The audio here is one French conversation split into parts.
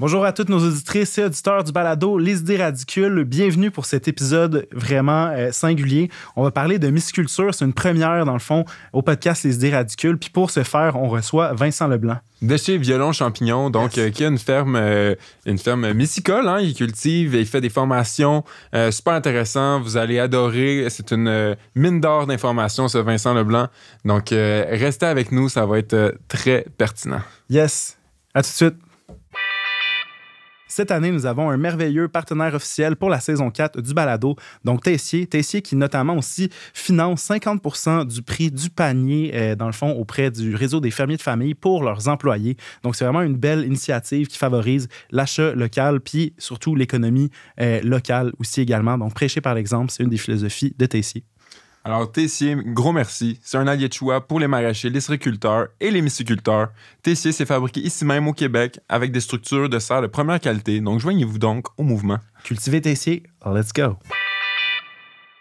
Bonjour à toutes nos auditrices et auditeurs du balado Les idées radicules. Bienvenue pour cet épisode vraiment singulier. On va parler de mysiculture. C'est une première, dans le fond, au podcast Les idées radicules. Puis pour ce faire, on reçoit Vincent Leblanc. De chez Violon Champignon, donc qui a une ferme mysicole. Hein, il cultive et il fait des formations super intéressantes. Vous allez adorer. C'est une mine d'or d'informations, ce Vincent Leblanc. Donc, restez avec nous, ça va être très pertinent. Yes. À tout de suite. Cette année, nous avons un merveilleux partenaire officiel pour la saison 4 du balado, donc Tessier qui notamment aussi finance 50% du prix du panier, dans le fond, auprès du réseau des fermiers de famille pour leurs employés. Donc, c'est vraiment une belle initiative qui favorise l'achat local, puis surtout l'économie locale aussi également. Donc, prêcher par l'exemple, c'est une des philosophies de Tessier. Alors, Tessier, gros merci. C'est un allié de choix pour les maraîchers, les sériculteurs et les mysiculteurs. Tessier, c'est fabriqué ici même au Québec avec des structures de serre de première qualité. Donc, joignez-vous donc au mouvement. Cultivez Tessier, let's go!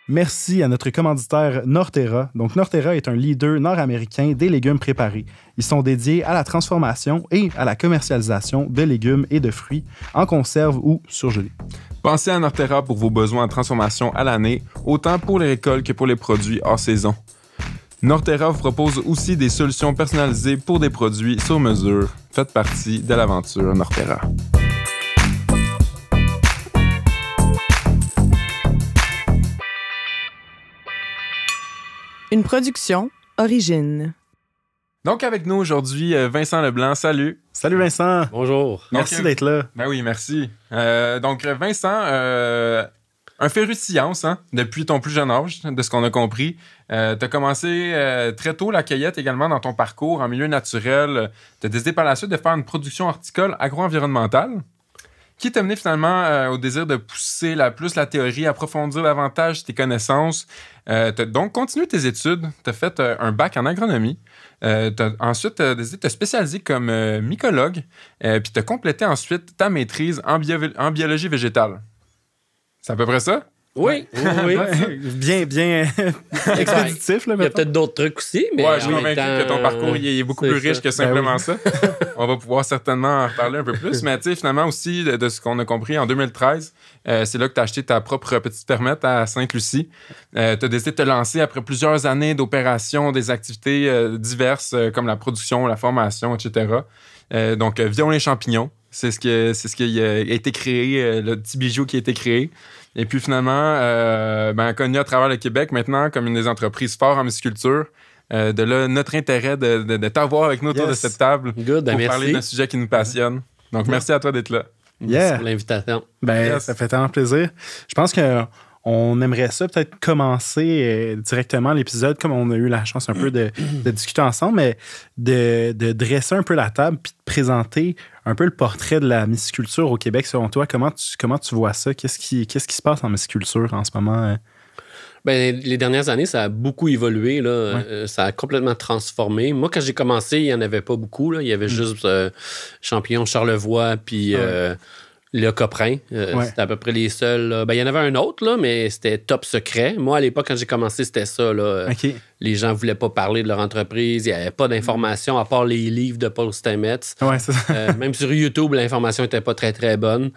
Merci à notre commanditaire Norterra. Donc, Norterra est un leader nord-américain des légumes préparés. Ils sont dédiés à la transformation et à la commercialisation de légumes et de fruits en conserve ou surgelés. Pensez à Norterra pour vos besoins en transformation à l'année, autant pour les récoltes que pour les produits hors saison. Norterra vous propose aussi des solutions personnalisées pour des produits sur mesure. Faites partie de l'aventure Norterra. Une production Origine. Donc, avec nous aujourd'hui, Vincent Leblanc. Salut. Salut Vincent. Bonjour. Merci d'être là. Ben oui, merci. Donc, Vincent, un féru de science, hein, depuis ton plus jeune âge, de ce qu'on a compris. Tu as commencé très tôt la cueillette également dans ton parcours en milieu naturel. Tu as décidé par la suite de faire une production horticole agro-environnementale qui t'a mené finalement au désir de pousser plus la théorie, approfondir davantage tes connaissances. Tu as donc continué tes études. Tu as fait un bac en agronomie. Ensuite, tu as décidé de te spécialiser comme mycologue. Puis tu as complété ensuite ta maîtrise en biologie végétale. C'est à peu près ça? Oui. Bien expéditif. Là, il y a peut-être d'autres trucs aussi, mais je suis convaincu que ton parcours il est beaucoup plus riche que simplement ça. On va pouvoir certainement en reparler un peu plus. Mais tu sais, finalement aussi, de ce qu'on a compris, en 2013, c'est là que tu as acheté ta propre petite fermette à Sainte-Lucie. Tu as décidé de te lancer après plusieurs années d'opérations, des activités diverses comme la production, la formation, etc. Donc, Violon Champignon, c'est ce qui a été créé, le petit bijou qui a été créé. Et puis finalement, connu à travers le Québec maintenant comme une des entreprises fortes en mysiculture. De là, notre intérêt de t'avoir avec nous autour de cette table pour parler d'un sujet qui nous passionne. Donc, merci à toi d'être là. Merci pour l'invitation. Ça fait tellement plaisir. Je pense qu'on aimerait ça peut-être commencer directement l'épisode, comme on a eu la chance un peu de discuter ensemble, mais de dresser un peu la table puis de présenter un peu le portrait de la mysiculture au Québec. Selon toi, comment tu vois ça? Qu'est-ce qui se passe en mysiculture en ce moment? Les dernières années, ça a beaucoup évolué. Là. Ouais. Ça a complètement transformé. Moi, quand j'ai commencé, il n'y en avait pas beaucoup. Là. Il y avait juste Champignon Charlevoix puis le Coprin. C'était à peu près les seuls. Il y en avait un autre, là, mais c'était top secret. Moi, à l'époque, quand j'ai commencé, c'était ça. Là. Okay. Les gens ne voulaient pas parler de leur entreprise. Il n'y avait pas d'informations à part les livres de Paul Stamets. Ouais, c'est ça. Même sur YouTube, l'information n'était pas très, très bonne.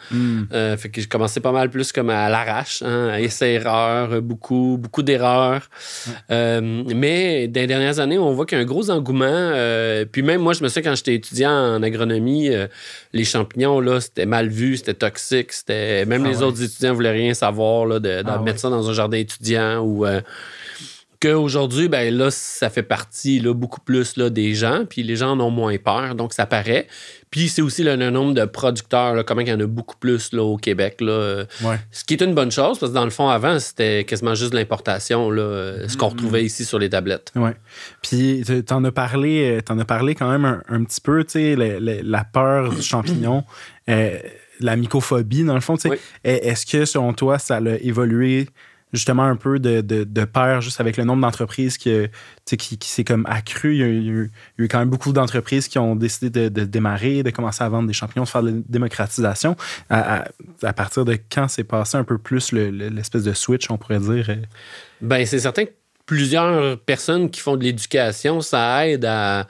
Fait que j'ai commencé pas mal plus comme à l'arrache, à essai-erreur, beaucoup d'erreurs. Mais dans les dernières années, on voit qu'il y a un gros engouement. Puis même moi, je me souviens, quand j'étais étudiant en agronomie, les champignons, là, c'était mal vu, c'était toxique. Même les autres étudiants ne voulaient rien savoir là, de mettre ça dans un jardin étudiant ou... qu'aujourd'hui, là, ça fait partie là, beaucoup plus là, des gens, puis les gens en ont moins peur, donc ça paraît. Puis c'est aussi le nombre de producteurs, là, comment il y en a beaucoup plus là, au Québec. Là, ce qui est une bonne chose, parce que dans le fond, avant, c'était quasiment juste de l'importation, là, ce qu'on retrouvait ici sur les tablettes. Oui. Puis t'en as parlé quand même un petit peu, tu sais, la peur du champignon, la mycophobie, dans le fond. Oui. Est-ce que, selon toi, ça a évolué justement un peu de pair juste avec le nombre d'entreprises qui s'est comme accru. Il y a eu quand même beaucoup d'entreprises qui ont décidé de démarrer, de commencer à vendre des champignons, de faire de la démocratisation. À partir de quand s'est passé un peu plus l'espèce de switch, on pourrait dire? C'est certain que plusieurs personnes qui font de l'éducation, ça aide à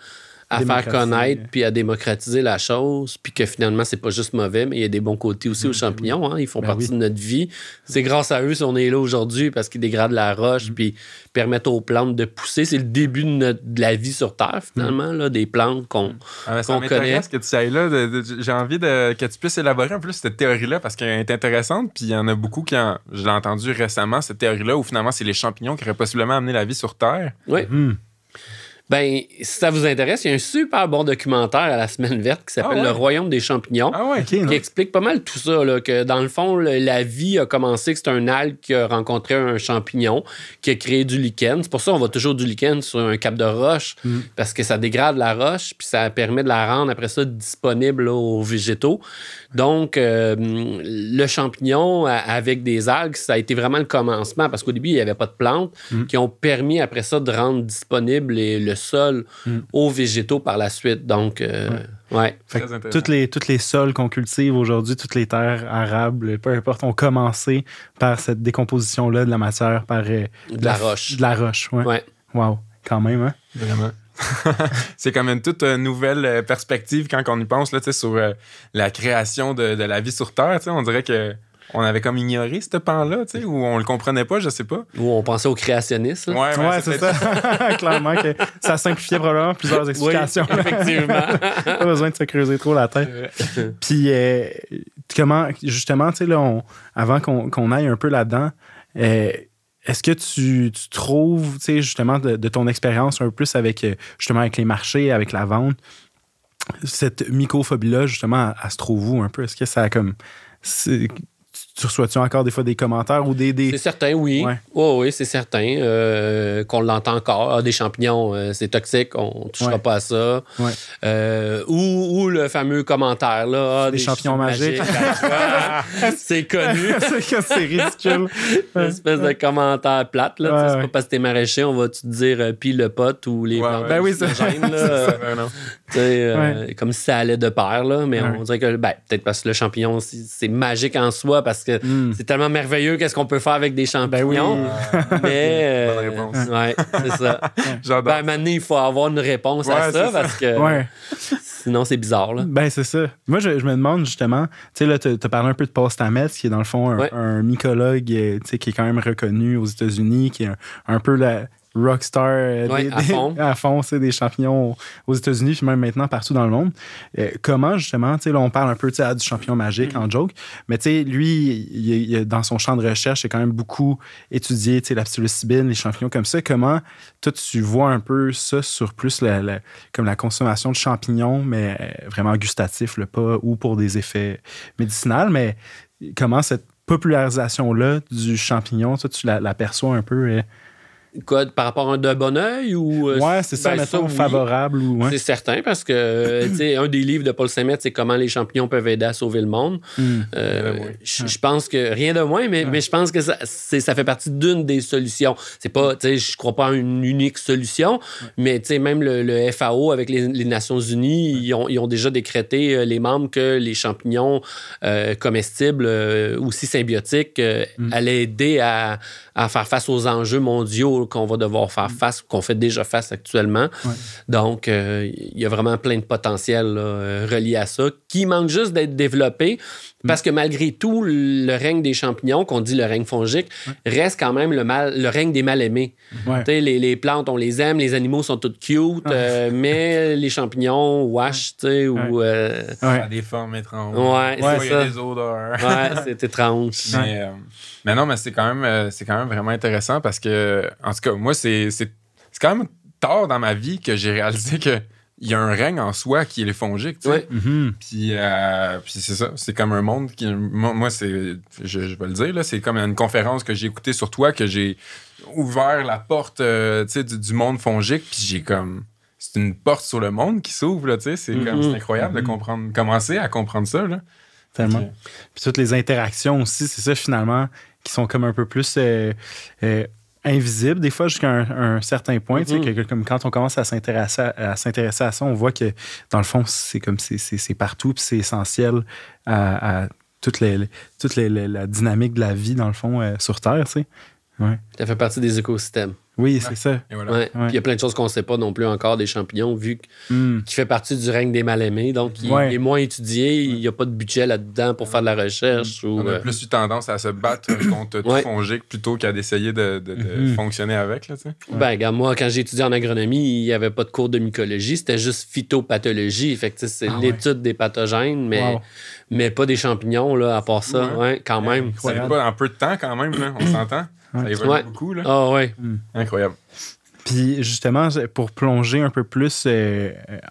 à faire connaître puis à démocratiser la chose, puis que finalement, c'est pas juste mauvais, mais il y a des bons côtés aussi aux champignons. Hein, ils font partie de notre vie. C'est grâce à eux si on est là aujourd'hui parce qu'ils dégradent la roche puis permettent aux plantes de pousser. C'est le début de la vie sur Terre, finalement, là, des plantes qu'on connaît. Que tu ailles là. J'ai envie que tu puisses élaborer un peu cette théorie-là parce qu'elle est intéressante. Puis il y en a beaucoup je l'ai entendu récemment, cette théorie-là, où finalement, c'est les champignons qui auraient possiblement amené la vie sur Terre. Oui. Ben, si ça vous intéresse, il y a un super bon documentaire à la Semaine verte qui s'appelle Le Royaume des champignons, qui explique pas mal tout ça, là, que dans le fond, la vie a commencé que c'est un algue qui a rencontré un champignon qui a créé du lichen. C'est pour ça qu'on voit toujours du lichen sur un cap de roche, parce que ça dégrade la roche, puis ça permet de la rendre après ça disponible là, aux végétaux. Donc, le champignon avec des algues, ça a été vraiment le commencement, parce qu'au début, il n'y avait pas de plantes qui ont permis après ça de rendre disponible le sol aux végétaux par la suite. Donc, Fait que toutes les sols qu'on cultive aujourd'hui, toutes les terres arables, peu importe, ont commencé par cette décomposition-là de la matière, par de la roche. De la roche, ouais. Wow, quand même, hein? Vraiment. C'est comme une toute nouvelle perspective quand on y pense là, sur la création de la vie sur Terre. On dirait que on avait comme ignoré ce pan-là, ou on le comprenait pas, je sais pas. Ou on pensait au créationnisme. Ouais, c'est ça. Clairement que ça simplifiait probablement plusieurs explications. Oui, effectivement. Pas besoin de se creuser trop la tête. Puis, comment, justement, là, avant qu'on aille un peu là-dedans, est-ce que tu trouves, justement, de ton expérience un peu plus avec les marchés, avec la vente, cette mycophobie-là, justement, elle se trouve où un peu? Est-ce que ça a comme... Tu reçois-tu encore des fois des commentaires ou des... C'est certain, oui. Ouais. Oui, c'est certain qu'on l'entend encore. Des champignons, c'est toxique, on ne touchera pas à ça. Ouais. Ou le fameux commentaire, là. Des champignons magiques. C'est connu. C'est ridicule. Une espèce de commentaire plate, là. Ouais, c'est pas parce que t'es maraîcher, on va te dire pile le pot ou les plantes. Ben oui, c'est gêne, là. Comme si ça allait de pair, là. Mais on dirait que, peut-être parce que le champignon, c'est magique en soi, parce que c'est tellement merveilleux qu'est-ce qu'on peut faire avec des champignons. Mais bonne réponse. Ouais, c'est ça. J'adore. Maintenant, il faut avoir une réponse à ça parce que sinon, c'est bizarre. Là. Ben, c'est ça. Moi, je me demande justement, tu sais, là, tu as parlé un peu de Paul Stamets, qui est dans le fond un mycologue qui est quand même reconnu aux États-Unis, qui est un peu la rockstar à fond, c'est des champignons aux États-Unis, puis même maintenant partout dans le monde. Comment, justement, tu sais, là, on parle un peu du champignon magique en joke, mais tu sais, lui, il, dans son champ de recherche, il a quand même beaucoup étudié, tu sais, la psilocybine, les champignons comme ça. Comment, toi, tu vois un peu ça sur plus comme la consommation de champignons, mais vraiment gustatif, là, pas ou pour des effets médicinaux, mais comment cette popularisation-là du champignon, toi, tu l'aperçois un peu... Quoi, par rapport à un d'un bon oeil ou... c'est ça, mettons, favorable ou... C'est certain, parce que, tu sais, un des livres de Paul Stamets, c'est comment les champignons peuvent aider à sauver le monde. Je pense que, rien de moins, mais je pense que ça fait partie d'une des solutions. C'est pas, tu sais, je crois pas à une unique solution, mais, tu sais, même le FAO avec les Nations Unies, ils ont déjà décrété, les membres, que les champignons comestibles, aussi symbiotiques, allaient aider à faire face aux enjeux mondiaux qu'on va devoir faire face, qu'on fait déjà face actuellement. Donc, il y a vraiment plein de potentiel relié à ça, qui manque juste d'être développé, parce que malgré tout, le règne des champignons, qu'on dit le règne fongique, reste quand même le règne des mal-aimés. Les plantes, on les aime, les animaux sont tous cute, mais les champignons, wesh, tu sais, ou... Ça a des formes étranges. Il y a des odeurs. C'est étrange. Mais non, mais c'est quand même vraiment intéressant parce que, en tout cas, moi, c'est quand même tard dans ma vie que j'ai réalisé que il y a un règne en soi qui est les fongiques, tu sais. Puis c'est ça, c'est comme un monde qui... Moi, je vais le dire, là, c'est comme une conférence que j'ai écoutée sur toi, que j'ai ouvert la porte, tu sais, du monde fongique, puis j'ai comme... C'est une porte sur le monde qui s'ouvre, là, tu sais. C'est incroyable de commencer à comprendre ça, là. Tellement. Puis toutes les interactions aussi, c'est ça, finalement, qui sont comme un peu plus... invisible des fois jusqu'à un certain point, tu sais, comme quand on commence à s'intéresser à ça, on voit que dans le fond c'est comme c'est partout, puis c'est essentiel à toute la dynamique de la vie dans le fond sur Terre, tu sais. Ça fait partie des écosystèmes. Oui, c'est ça. Et voilà. Ouais. Puis il y a plein de choses qu'on ne sait pas non plus encore des champignons, vu qu'il fait partie du règne des mal-aimés. Donc, il est moins étudié. Il n'y a pas de budget là-dedans pour faire de la recherche. On a plus eu tendance à se battre contre tout fongique plutôt qu'à d'essayer de fonctionner avec. Là, Ben, regarde, moi, quand j'ai étudié en agronomie, il n'y avait pas de cours de mycologie. C'était juste phytopathologie. Fait que c'est l'étude des pathogènes, mais pas des champignons, là, à part ça. Ouais, quand même. Ça n'est pas en peu de temps, quand même. Là, on s'entend. Ça évolue beaucoup. Là. Ah, ouais. Incroyable. Puis justement, pour plonger un peu plus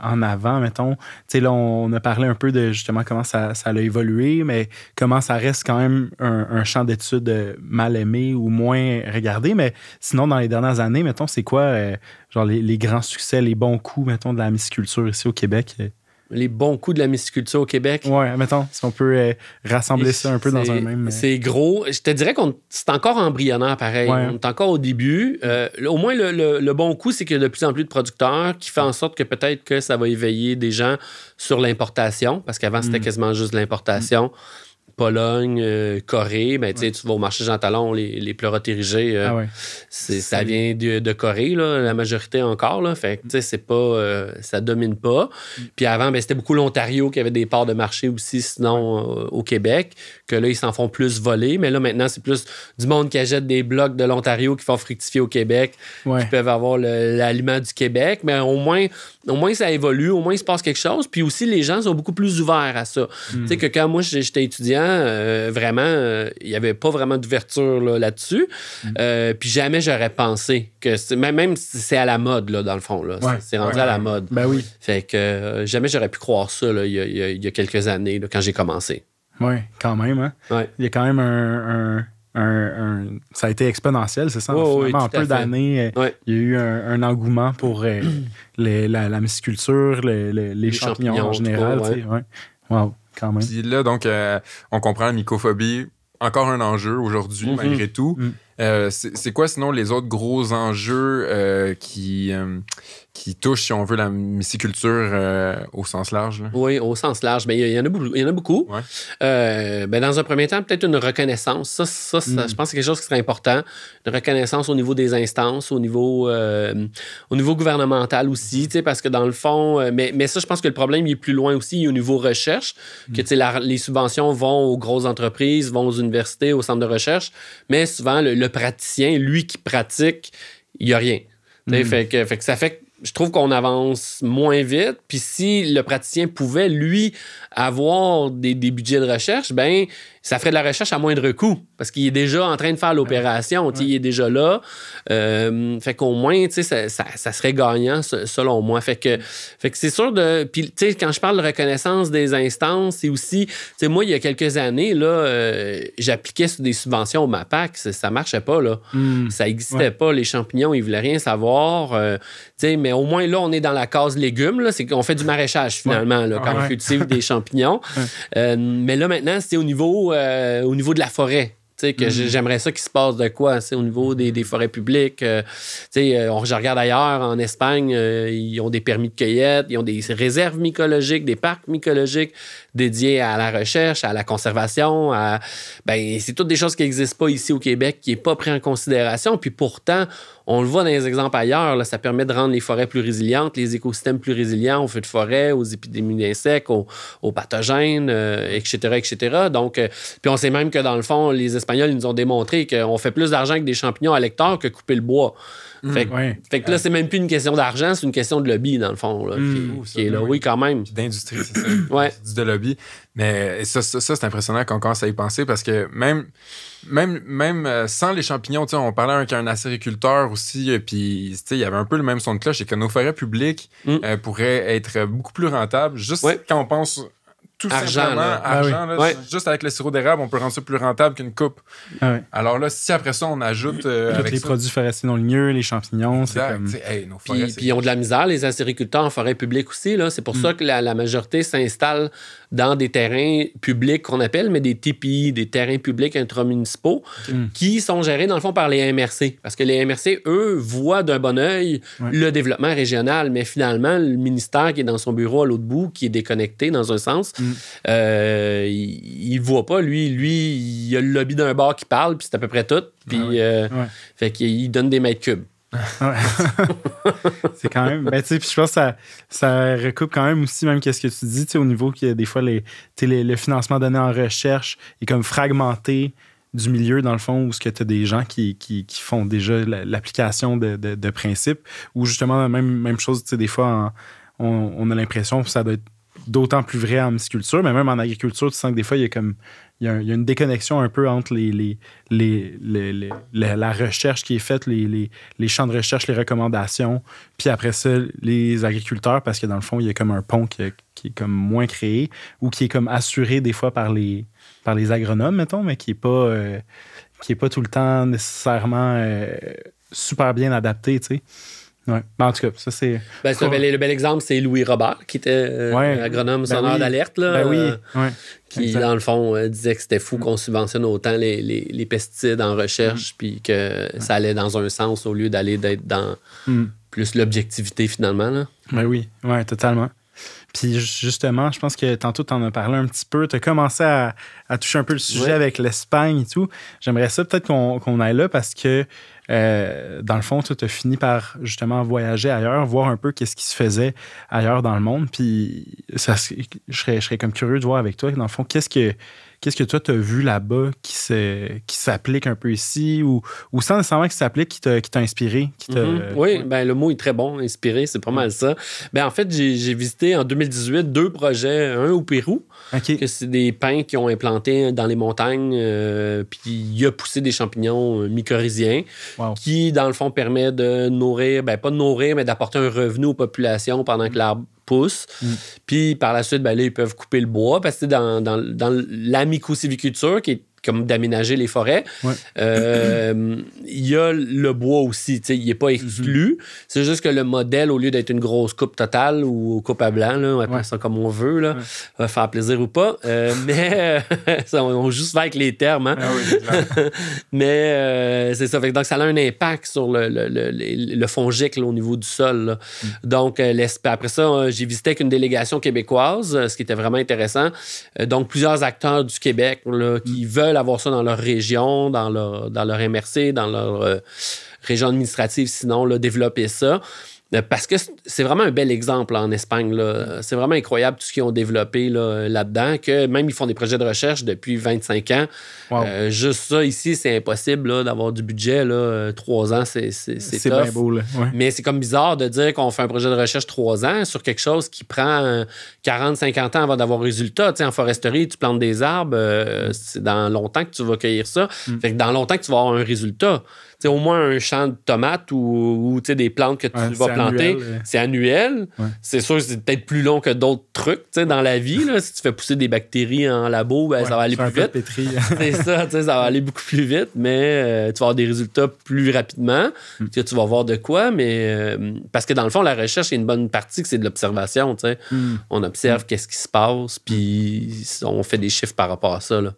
en avant, mettons, tu sais, là, on a parlé un peu de justement comment ça a évolué, mais comment ça reste quand même un champ d'études mal aimé ou moins regardé. Mais sinon, dans les dernières années, mettons, c'est quoi genre les grands succès, les bons coups, mettons, de la myciculture ici au Québec? Les bons coups de la myciculture au Québec. Ouais, mettons, si on peut rassembler ça un peu dans un même... C'est gros. Je te dirais que c'est encore embryonnaire, pareil. Ouais. On est encore au début. Au moins, le bon coup, c'est qu'il y a de plus en plus de producteurs qui fait en sorte que peut-être que ça va éveiller des gens sur l'importation, parce qu'avant, c'était quasiment juste l'importation. Pologne, Corée, ben, tu vas au marché Jean Talon, les pleurotes érigées, ça vient de Corée, là, la majorité encore. Là, fait que c'est pas, ça domine pas. Puis avant, ben, c'était beaucoup l'Ontario qui avait des parts de marché aussi, sinon au Québec, que là, ils s'en font plus voler. Mais là, maintenant, c'est plus du monde qui achète des blocs de l'Ontario qui font fructifier au Québec, qui peuvent avoir l'aliment du Québec. Mais au moins, ça évolue, au moins, il se passe quelque chose. Puis aussi, les gens sont beaucoup plus ouverts à ça. Tu sais, que quand moi, j'étais étudiant, vraiment, il n'y avait pas vraiment d'ouverture là-dessus. Puis jamais j'aurais pensé que... Même si c'est à la mode, là, dans le fond. Là, c'est rendu à la mode. Ben oui. Fait que jamais j'aurais pu croire ça là, il y a quelques années, là, quand j'ai commencé. Oui, quand même. Hein? Ouais. Il y a quand même ça a été exponentiel, c'est ça? En peu d'années, il y a eu un engouement pour la myciculture, les champignons en général. Wow, quand même. Puis là, donc, on comprend la mycophobie. Encore un enjeu aujourd'hui, malgré tout. C'est quoi, sinon, les autres gros enjeux qui touchent, si on veut, la myciculture au sens large? Là? Oui, au sens large. Bien, il y en a beaucoup. Ouais. Dans un premier temps, peut-être une reconnaissance. Ça, je pense que c'est quelque chose qui serait important. Une reconnaissance au niveau des instances, au niveau gouvernemental aussi, parce que dans le fond... mais ça, je pense que le problème il est plus loin aussi, au niveau recherche, que les subventions vont aux grosses entreprises, vont aux universités, aux centres de recherche, mais souvent, le praticien, lui qui pratique, il n'y a rien. Fait que ça fait que je trouve qu'on avance moins vite. Puis si le praticien pouvait, lui, avoir des budgets de recherche, ben ça ferait de la recherche à moindre coût parce qu'il est déjà en train de faire l'opération. Il est déjà là. Fait qu'au moins, ça serait gagnant, selon moi. Fait que c'est sûr de... Puis, quand je parle de reconnaissance des instances, c'est aussi... Moi, il y a quelques années, là, j'appliquais sur des subventions au MAPAC. Ça marchait pas, là. Ça n'existait pas. Les champignons, ils voulaient rien savoir. Mais au moins, là, on est dans la case légumes. Là, c'est qu'on fait du maraîchage, finalement, là, quand on cultive des champignons. Mais là, maintenant, c'est au niveau de la forêt. Que j'aimerais ça qu'il se passe de quoi au niveau des forêts publiques. Je regarde ailleurs, en Espagne, ils ont des permis de cueillette, ils ont des réserves mycologiques, des parcs mycologiques dédiés à la recherche, à la conservation. C'est toutes des choses qui n'existent pas ici au Québec, qui n'est pas pris en considération. Puis pourtant, on le voit dans les exemples ailleurs, là, ça permet de rendre les forêts plus résilientes, les écosystèmes plus résilients aux feux de forêt, aux épidémies d'insectes, aux pathogènes, etc., etc. Donc, puis on sait même que dans le fond, les Espagnols ils nous ont démontré qu'on fait plus d'argent avec des champignons à l'hectare que couper le bois. Fait que là, c'est même plus une question d'argent, c'est une question de lobby, dans le fond, là, qui est là. Oui, quand même. Puis d'industrie, c'est ça. C'est de lobby. Mais ça, c'est impressionnant qu'on commence à y penser parce que même sans les champignons, on parlait avec un acériculteur aussi, puis il y avait un peu le même son de cloche, c'est que nos forêts publiques pourraient être beaucoup plus rentables, juste quand on pense... Tout simplement, argent. Juste avec le sirop d'érable, on peut rendre ça plus rentable qu'une coupe. Alors là, si après ça, on ajoute... tous les produits forestiers non ligneux, les champignons, c'est comme... nos forêts, puis ils ont de la misère, les acériculteurs en forêt publique aussi. Là. C'est pour ça que la majorité s'installe dans des terrains publics qu'on appelle, mais des TPI, des terrains publics intramunicipaux, qui sont gérés, dans le fond, par les MRC. Parce que les MRC, eux, voient d'un bon œil le développement régional, mais finalement, le ministère qui est dans son bureau à l'autre bout, qui est déconnecté dans un sens, il il le voit pas. Lui, il a le lobby d'un bar qui parle, puis c'est à peu près tout. Puis, fait qu'il donne des mètres cubes. Ouais. C'est quand même. Ben, tu sais, je pense que ça recoupe quand même aussi, même qu'est-ce que tu dis, tu sais, au niveau que des fois, le financement donné en recherche est comme fragmenté du milieu, dans le fond, où tu as des gens qui font déjà l'application de principes, ou justement, même chose, tu sais, des fois, on a l'impression que ça doit être d'autant plus vrai en mysticulture, mais même en agriculture, tu sens que des fois, il y a une déconnexion un peu entre la recherche qui est faite, les champs de recherche, les recommandations, puis après ça, les agriculteurs, parce que dans le fond, il y a comme un pont qui est comme moins créé ou qui est comme assuré des fois par les agronomes, mettons, mais qui est pas tout le temps nécessairement super bien adapté, tu sais. Ouais. Ben, en tout cas, ça c'est. Ben, le bel exemple, c'est Louis Robert, qui était agronome sonneur d'alerte, là. Ben oui. Qui, dans le fond, disait que c'était fou qu'on subventionne autant les pesticides en recherche, puis que ça allait dans un sens au lieu d'être dans plus l'objectivité finalement, là. Ben oui, totalement. Puis justement, je pense que tantôt, tu en as parlé un petit peu. Tu as commencé à toucher un peu le sujet avec l'Espagne et tout. J'aimerais ça peut-être qu'on aille là parce que, dans le fond, tu as fini par justement voyager ailleurs, voir un peu qu'est-ce qui se faisait ailleurs dans le monde. Puis je serais comme curieux de voir avec toi, dans le fond, qu'est-ce que toi, tu as vu là-bas qui s'applique un peu ici ou sans nécessairement qui s'applique, qui t'a inspiré? Oui, ben, le mot est très bon, inspiré, c'est pas mal ça. Ben, en fait, j'ai visité en 2018 2 projets, un au Pérou, que c'est des pins qui ont implanté dans les montagnes, puis il a poussé des champignons mycorhiziens qui, dans le fond, permet de nourrir, ben pas de nourrir, mais d'apporter un revenu aux populations pendant que l'arbre pousse. Puis par la suite, ben là, ils peuvent couper le bois parce que dans la mycosylviculture, qui est comme d'aménager les forêts, il y a le bois aussi, tu sais, il n'est pas exclu. C'est juste que le modèle, au lieu d'être une grosse coupe totale ou coupe à blanc, là, on appelle ça comme on veut, là, va faire plaisir ou pas, mais on joue souvent avec les termes, hein? Mais c'est ça, fait que, donc ça a un impact sur le fongique là, au niveau du sol, là. Donc après ça, j'ai visité avec une délégation québécoise, ce qui était vraiment intéressant. Donc plusieurs acteurs du Québec là, qui veulent avoir ça dans leur région, dans leur MRC, dans leur région administrative, sinon là, développer ça. Parce que c'est vraiment un bel exemple là, en Espagne. Là. C'est vraiment incroyable tout ce qu'ils ont développé là-dedans, que même ils font des projets de recherche depuis 25 ans. Juste ça, ici, c'est impossible là, d'avoir du budget. Là, 3 ans, c'est bien beau. Là. Ouais. Mais c'est comme bizarre de dire qu'on fait un projet de recherche 3 ans sur quelque chose qui prend 40-50 ans avant d'avoir résultat. T'sais, en foresterie, tu plantes des arbres, c'est dans longtemps que tu vas cueillir ça. Fait que dans longtemps que tu vas avoir un résultat. T'sais, au moins un champ de tomates ou des plantes que tu vas planter, c'est annuel. Ouais. C'est sûr que c'est peut-être plus long que d'autres trucs dans la vie. Là. Si tu fais pousser des bactéries en labo, ben, ça va aller plus vite. C'est ça, ça va aller beaucoup plus vite, mais tu vas avoir des résultats plus rapidement. Tu vas voir de quoi, mais parce que dans le fond, la recherche, il y a une bonne partie que c'est de l'observation. On observe qu'est-ce qui se passe, puis on fait des chiffres par rapport à ça. Là.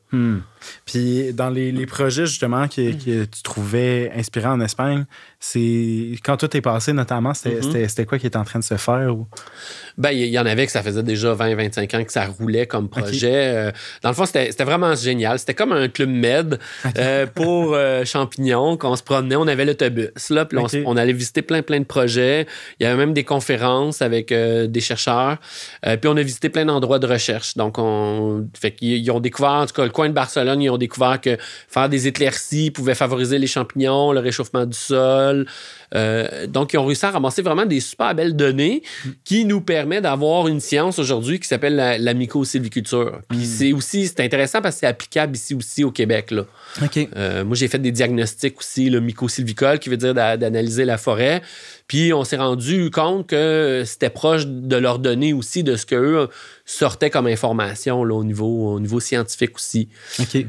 Puis dans les projets justement que tu trouvais inspirants en Espagne, c'est quand tout est passé notamment, c'était quoi qui était en train de se faire? Ou? Ben, il y en avait que ça faisait déjà 20-25 ans que ça roulait comme projet. Dans le fond, c'était vraiment génial. C'était comme un club med pour champignons, qu'on se promenait, on avait l'autobus, là, puis on allait visiter plein de projets. Il y avait même des conférences avec des chercheurs. Puis on a visité plein d'endroits de recherche. Donc, fait qu'ils ont découvert, en tout cas, le coin de Barcelone, ils ont découvert que faire des éclaircies pouvait favoriser les champignons, le réchauffement du sol. Donc, ils ont réussi à ramasser vraiment des super belles données qui nous permet d'avoir une science aujourd'hui qui s'appelle la mycosylviculture. Puis c'est intéressant parce que c'est applicable ici aussi au Québec. Là. Moi, j'ai fait des diagnostics aussi, le mycosylvicole, qui veut dire d'analyser la forêt. Puis on s'est rendu compte que c'était proche de leurs données aussi, de ce qu'eux sortaient comme information là, au niveau scientifique aussi. Puis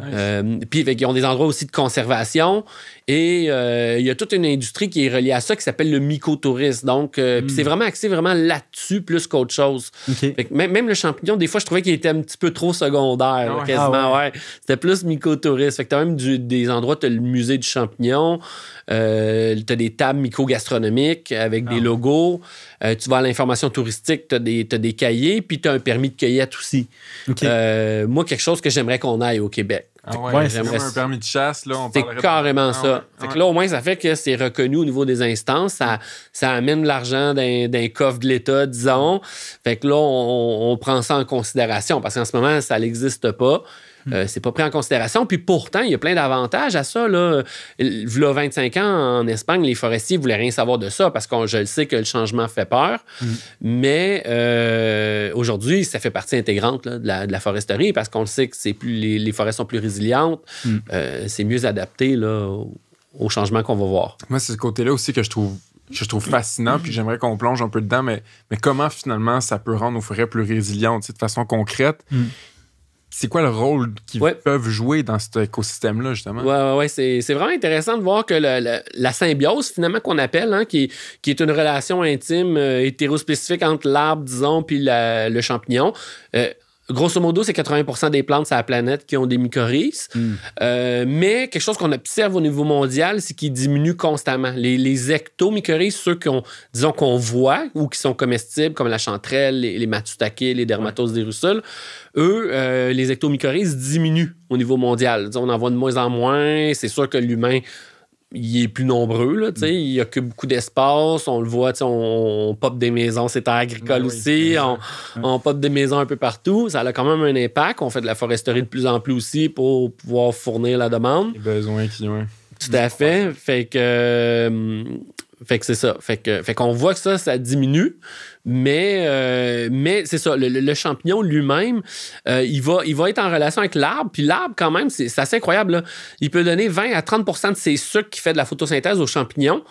ils ont des endroits aussi de conservation et il y a toute une industrie qui est reliée à ça qui s'appelle le mycotourisme. Donc, puis c'est vraiment axé vraiment là-dessus plus qu'autre chose. Fait que même le champignon, des fois, je trouvais qu'il était un petit peu trop secondaire, quasiment. C'était plus mycotourisme. Fait que t'as même des endroits, t'as le musée du champignon, t'as des tables mycogastronomiques avec des logos. Tu vas à l'information touristique, t'as des cahiers, puis t'as un permis permis de cueillette aussi. Okay. Moi, quelque chose que j'aimerais qu'on aille au Québec. Ah ouais, j'aimerais un permis de chasse, là. C'est carrément ça. Fait que là, au moins, ça fait que c'est reconnu au niveau des instances. Ça amène de l'argent d'un coffre de l'État, disons. Fait que là, on prend ça en considération parce qu'en ce moment, ça n'existe pas. C'est pas pris en considération. Puis pourtant, il y a plein d'avantages à ça. Là. V'là 25 ans, en Espagne, les forestiers ne voulaient rien savoir de ça parce que je le sais que le changement fait peur. Mais aujourd'hui, ça fait partie intégrante là, de la foresterie parce qu'on le sait que les forêts sont plus résilientes. C'est mieux adapté là, au changement qu'on va voir. Moi, c'est ce côté-là aussi que je trouve fascinant, puis j'aimerais qu'on plonge un peu dedans, mais comment finalement ça peut rendre nos forêts plus résilientes de façon concrète? C'est quoi le rôle qu'ils peuvent jouer dans cet écosystème-là, justement? Oui, c'est vraiment intéressant de voir que la symbiose, finalement, qu'on appelle, hein, qui est une relation intime, hétérospécifique entre l'arbre, disons, puis le champignon. Grosso modo, c'est 80% des plantes sur la planète qui ont des mycorhizes. Mais quelque chose qu'on observe au niveau mondial, c'est qu'ils diminuent constamment. Les ectomycorhizes, ceux qu'on voit ou qui sont comestibles, comme la chanterelle, les matsutake, les dermatoses des russules, eux, les ectomycorhizes diminuent au niveau mondial. On en voit de moins en moins. C'est sûr que l'humain, il est plus nombreux, là, il n'y a que beaucoup d'espace, on le voit, on pop des maisons, c'est terres agricoles aussi, on pop des maisons un peu partout, ça a quand même un impact, on fait de la foresterie de plus en plus aussi pour pouvoir fournir la demande. Les besoins qui ont. Tout à fait, fait que c'est ça, fait qu'on voit que ça diminue, mais c'est ça, le champignon lui-même, il va être en relation avec l'arbre, puis l'arbre, quand même, c'est assez incroyable, là. Il peut donner 20 à 30% de ses sucres qui fait de la photosynthèse aux champignons.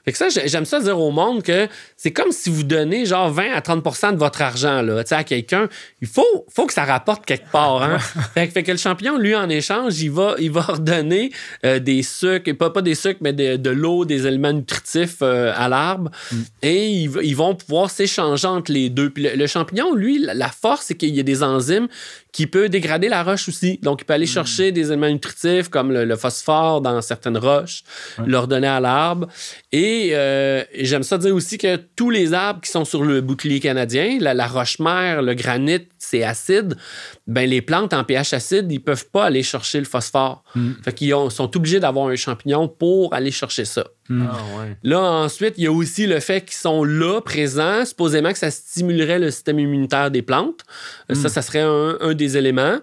Fait que ça, j'aime ça dire au monde que c'est comme si vous donnez genre 20 à 30% de votre argent là, à quelqu'un. Il faut que ça rapporte quelque part. Hein? fait que le champignon, lui, en échange, il va redonner des sucres, pas des sucres, mais de l'eau, des éléments nutritifs à l'arbre. Et ils vont pouvoir s'échanger entre les deux. Puis le champignon, lui, la force, c'est qu'il y a des enzymes qui peut dégrader la roche aussi. Donc, il peut aller chercher des éléments nutritifs comme le phosphore dans certaines roches, leur donner à l'arbre. Et j'aime ça dire aussi que tous les arbres qui sont sur le bouclier canadien, la roche-mère, le granit, c'est acide, ben les plantes en pH acide, ils peuvent pas aller chercher le phosphore. Fait qu'ils sont obligés d'avoir un champignon pour aller chercher ça. Là, ensuite, il y a aussi le fait qu'ils sont là, présents, supposément que ça stimulerait le système immunitaire des plantes. Ça serait un des éléments.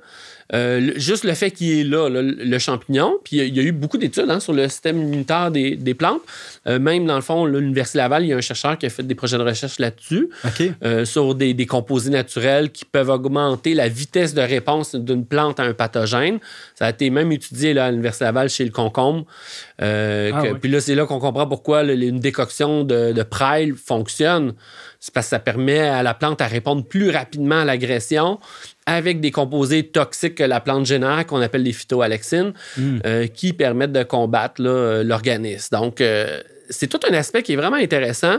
Juste le fait qu'il est là, le champignon, puis il y a eu beaucoup d'études sur le système immunitaire des plantes. Même, dans le fond, l'Université Laval, il y a un chercheur qui a fait des projets de recherche là-dessus, sur des composés naturels qui peuvent augmenter la vitesse de réponse d'une plante à un pathogène. Ça a été même étudié là, à l'Université Laval chez le concombre. Puis là, c'est là qu'on comprend pourquoi une décoction de prêle fonctionne. C'est parce que ça permet à la plante à répondre plus rapidement à l'agression avec des composés toxiques que la plante génère, qu'on appelle les phytoalexines, qui permettent de combattre l'organisme. Donc, c'est tout un aspect qui est vraiment intéressant.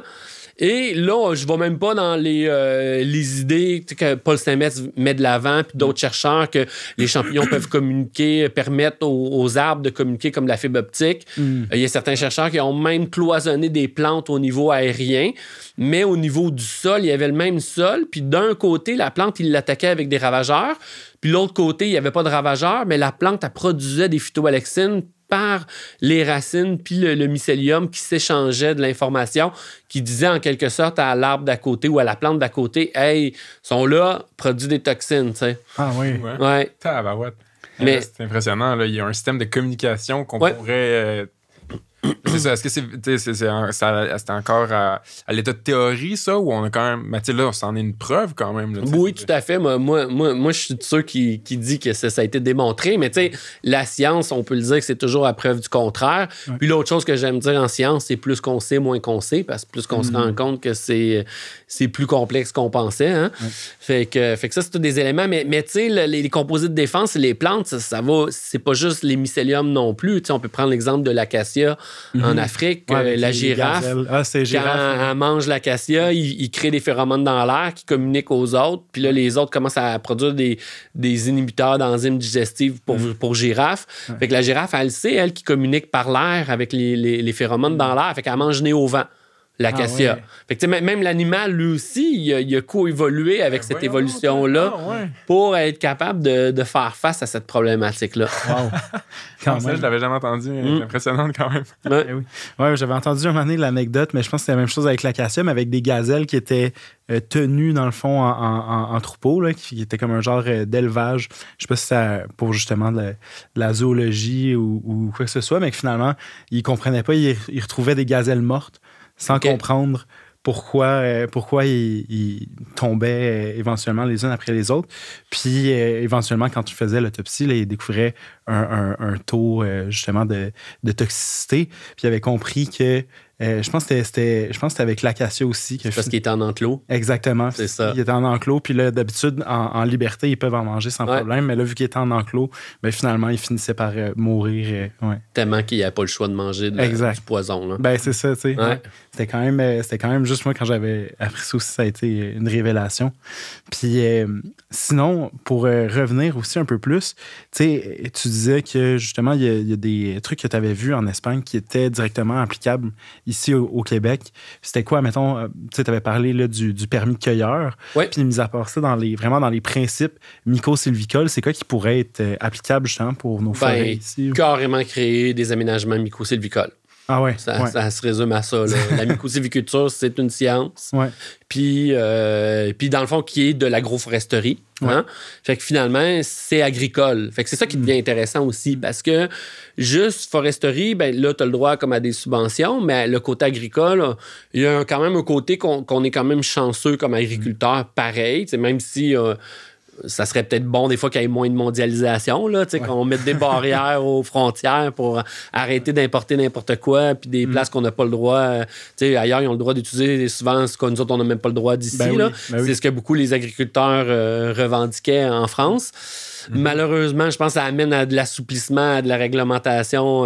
Et là, je ne vais même pas dans les idées que Paul Stamets met de l'avant, puis d'autres chercheurs, que les champignons peuvent communiquer, permettre aux arbres de communiquer comme la fibre optique. Il y a certains chercheurs qui ont même cloisonné des plantes au niveau aérien, mais au niveau du sol, il y avait le même sol, puis d'un côté, la plante, il l'attaquait avec des ravageurs, puis de l'autre côté, il n'y avait pas de ravageurs, mais la plante, elle produisait des phytoalexines par les racines puis le mycélium qui s'échangeait de l'information, qui disait en quelque sorte à l'arbre d'à côté ou à la plante d'à côté, « Hey, ils sont là, produisent des toxines. » tu sais. Ah oui? Ouais. Tabarouette. Mais c'est impressionnant. Là. Il y a un système de communication qu'on pourrait... C'est ça. Est-ce que c'est encore à l'état de théorie, ça, ou on a quand même... Mais là, c'en est une preuve quand même. Là, oui, tout à fait. Moi, je suis de ceux qui dit que ça a été démontré, mais tu sais, la science, on peut le dire que c'est toujours à preuve du contraire. Puis l'autre chose que j'aime dire en science, c'est plus qu'on sait, moins qu'on sait, parce que plus qu'on se rend compte que c'est plus complexe qu'on pensait. Hein? Fait que ça, c'est tous des éléments. Mais tu sais, les composés de défense, les plantes, ça va... C'est pas juste les mycéliums non plus. Tu sais, on peut prendre l'exemple de l'acacia en Afrique. La girafe, quand elle mange l'acacia, il crée des phéromones dans l'air qui communiquent aux autres. Puis là, les autres commencent à produire des inhibiteurs d'enzymes digestives pour girafes. Fait que la girafe, elle sait, elle, qui communique par l'air avec les phéromones dans l'air. Fait qu'elle mange nez au vent. l'acacia. Ouais. Fait que, même l'animal, lui aussi, il a coévolué avec cette évolution-là pour être capable de faire face à cette problématique-là. Wow. Quand ça, je l'avais jamais entendu. C'est impressionnant quand même. Ouais. Oui, j'avais entendu un moment donné l'anecdote, mais je pense que c'était la même chose avec l'acacia, mais avec des gazelles qui étaient tenues, dans le fond, en troupeau, là, qui était comme un genre d'élevage. Je sais pas si c'est pour justement de la zoologie ou quoi que ce soit, mais que finalement, ils comprenaient pas. Ils retrouvaient des gazelles mortes sans comprendre pourquoi ils tombaient éventuellement les unes après les autres. Puis, éventuellement, quand tu faisais l'autopsie, là, ils découvraient un taux, justement, de toxicité. Puis, ils avaient compris que je pense que c'était avec l'acacia aussi. Parce qu'il était en enclos. Exactement. C'est ça. Il était en enclos. Puis là, d'habitude, en liberté, ils peuvent en manger sans problème. Mais là, vu qu'il était en enclos, ben, finalement, il finissait par mourir. Tellement qu'il n'y avait pas le choix de manger du poison. Là. Ben, c'est ça, tu sais. Ouais. C'était quand même juste moi, quand j'avais appris ça aussi, ça a été une révélation. Puis sinon, pour revenir aussi un peu plus, tu sais, tu disais que justement, il y a des trucs que tu avais vus en Espagne qui étaient directement applicables ici au Québec. C'était quoi, mettons, tu avais parlé là, du permis de cueilleur. Puis, mis à part ça, vraiment dans les principes mycosylvicoles, c'est quoi qui pourrait être applicable justement pour nos forêts ici? Carrément créer des aménagements mycosylvicoles. Ah ouais. Ça se résume à ça. Là. La mycosylviculture, c'est une science. Puis, dans le fond, qui est de l'agroforesterie. Hein? Fait que finalement, c'est agricole. Fait que c'est ça qui devient intéressant aussi parce que juste foresterie, ben là, tu as le droit comme à des subventions, mais le côté agricole, il y a quand même un côté qu'on est quand même chanceux comme agriculteur, pareil. Même si ça serait peut-être bon des fois qu'il y ait moins de mondialisation, là, qu'on mette des barrières aux frontières pour arrêter d'importer n'importe quoi, puis des places qu'on n'a pas le droit. Ailleurs, ils ont le droit d'utiliser souvent ce que nous autres, on n'a même pas le droit d'ici. C'est ce que beaucoup les agriculteurs revendiquaient en France. Malheureusement, je pense que ça amène à de l'assouplissement, à de la réglementation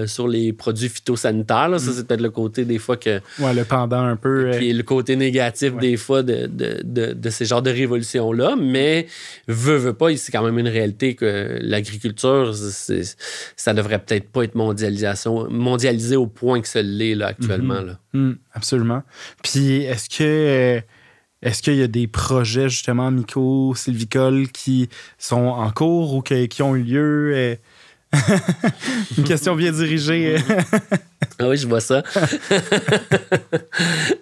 sur les produits phytosanitaires. Là. Ça, c'est peut-être le côté des fois que... le pendant un peu... Qui est le côté négatif des fois de ces genres de révolutions-là. Mais veut pas, c'est quand même une réalité que l'agriculture, ça devrait peut-être pas être mondialisé au point que ça l'est là, actuellement. Là. Absolument. Puis, est-ce qu'il y a des projets, justement, mycosylvicoles qui sont en cours ou qui ont eu lieu? Une question bien dirigée. Ah oui, je vois ça.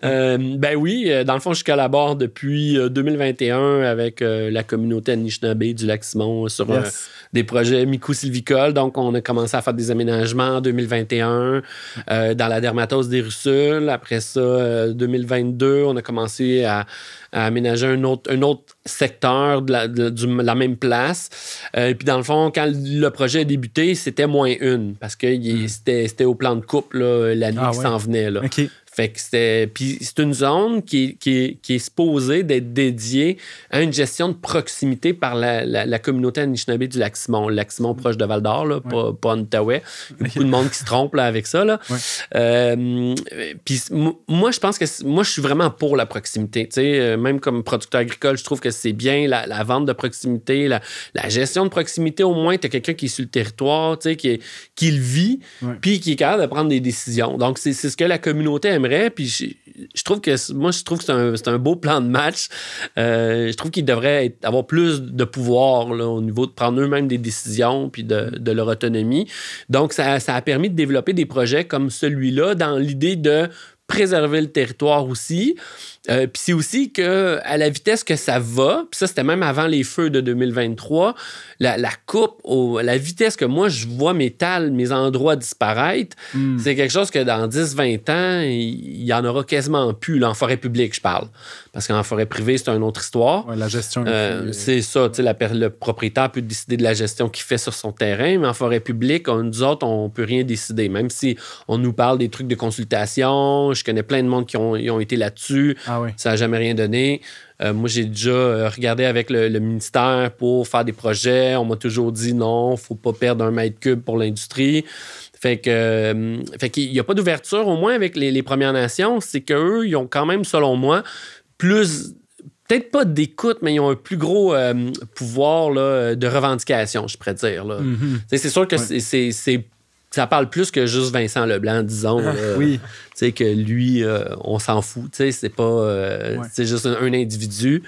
Ben oui, dans le fond, je collabore depuis 2021 avec la communauté Anishinaabe du Lac-Simon sur des projets mycosylvicoles. Donc, on a commencé à faire des aménagements en 2021 dans la dermatose des russules. Après ça, 2022, on a commencé à aménager un autre secteur de la même place. Puis dans le fond, quand le projet a débuté, c'était -1 parce que c'était au plan de coupe l'année qui s'en venait. Là. Okay. Fait que puis c'est une zone qui est supposée d'être dédiée à une gestion de proximité par la communauté Anishinaabe du Lac-Simon. Le Lac-Simon proche de Val-d'Or, là, pas en Outaouais. Il y a beaucoup de monde qui se trompe là, avec ça. Là. Puis moi, je pense que je suis vraiment pour la proximité. Même comme producteur agricole, je trouve que c'est bien la vente de proximité, la gestion de proximité. Au moins, tu as quelqu'un qui est sur le territoire, qui le vit, puis qui est capable de prendre des décisions. Donc, c'est ce que la communauté aimerait. Puis je trouve que c'est un beau plan de match. Je trouve qu'ils devraient avoir plus de pouvoir là, au niveau de prendre eux-mêmes des décisions puis de leur autonomie. Donc, ça a permis de développer des projets comme celui-là dans l'idée de préserver le territoire aussi. Puis c'est aussi qu'à la vitesse que ça va, puis ça, c'était même avant les feux de 2023, la coupe, la vitesse que moi, je vois mes endroits disparaître, c'est quelque chose que dans 10-20 ans, il y en aura quasiment plus, là, en forêt publique, je parle. Parce qu'en forêt privée, c'est une autre histoire. La gestion. C'est ça, tu sais, le propriétaire peut décider de la gestion qu'il fait sur son terrain, mais en forêt publique, nous autres, on peut rien décider. Même si on nous parle des trucs de consultation, je connais plein de monde qui ont été là-dessus. Ça n'a jamais rien donné. Moi, j'ai déjà regardé avec le ministère pour faire des projets. On m'a toujours dit non, il ne faut pas perdre 1 mètre cube pour l'industrie. Fait qu'il n'y a pas d'ouverture, au moins avec les Premières Nations. C'est qu'eux, ils ont quand même, selon moi, peut-être pas d'écoute, mais ils ont un plus gros pouvoir là, de revendication, je pourrais dire. Là. C'est sûr que ça parle plus que juste Vincent Leblanc, disons. Oui. Tu sais, que lui, on s'en fout. Tu sais, c'est pas... c'est juste un individu.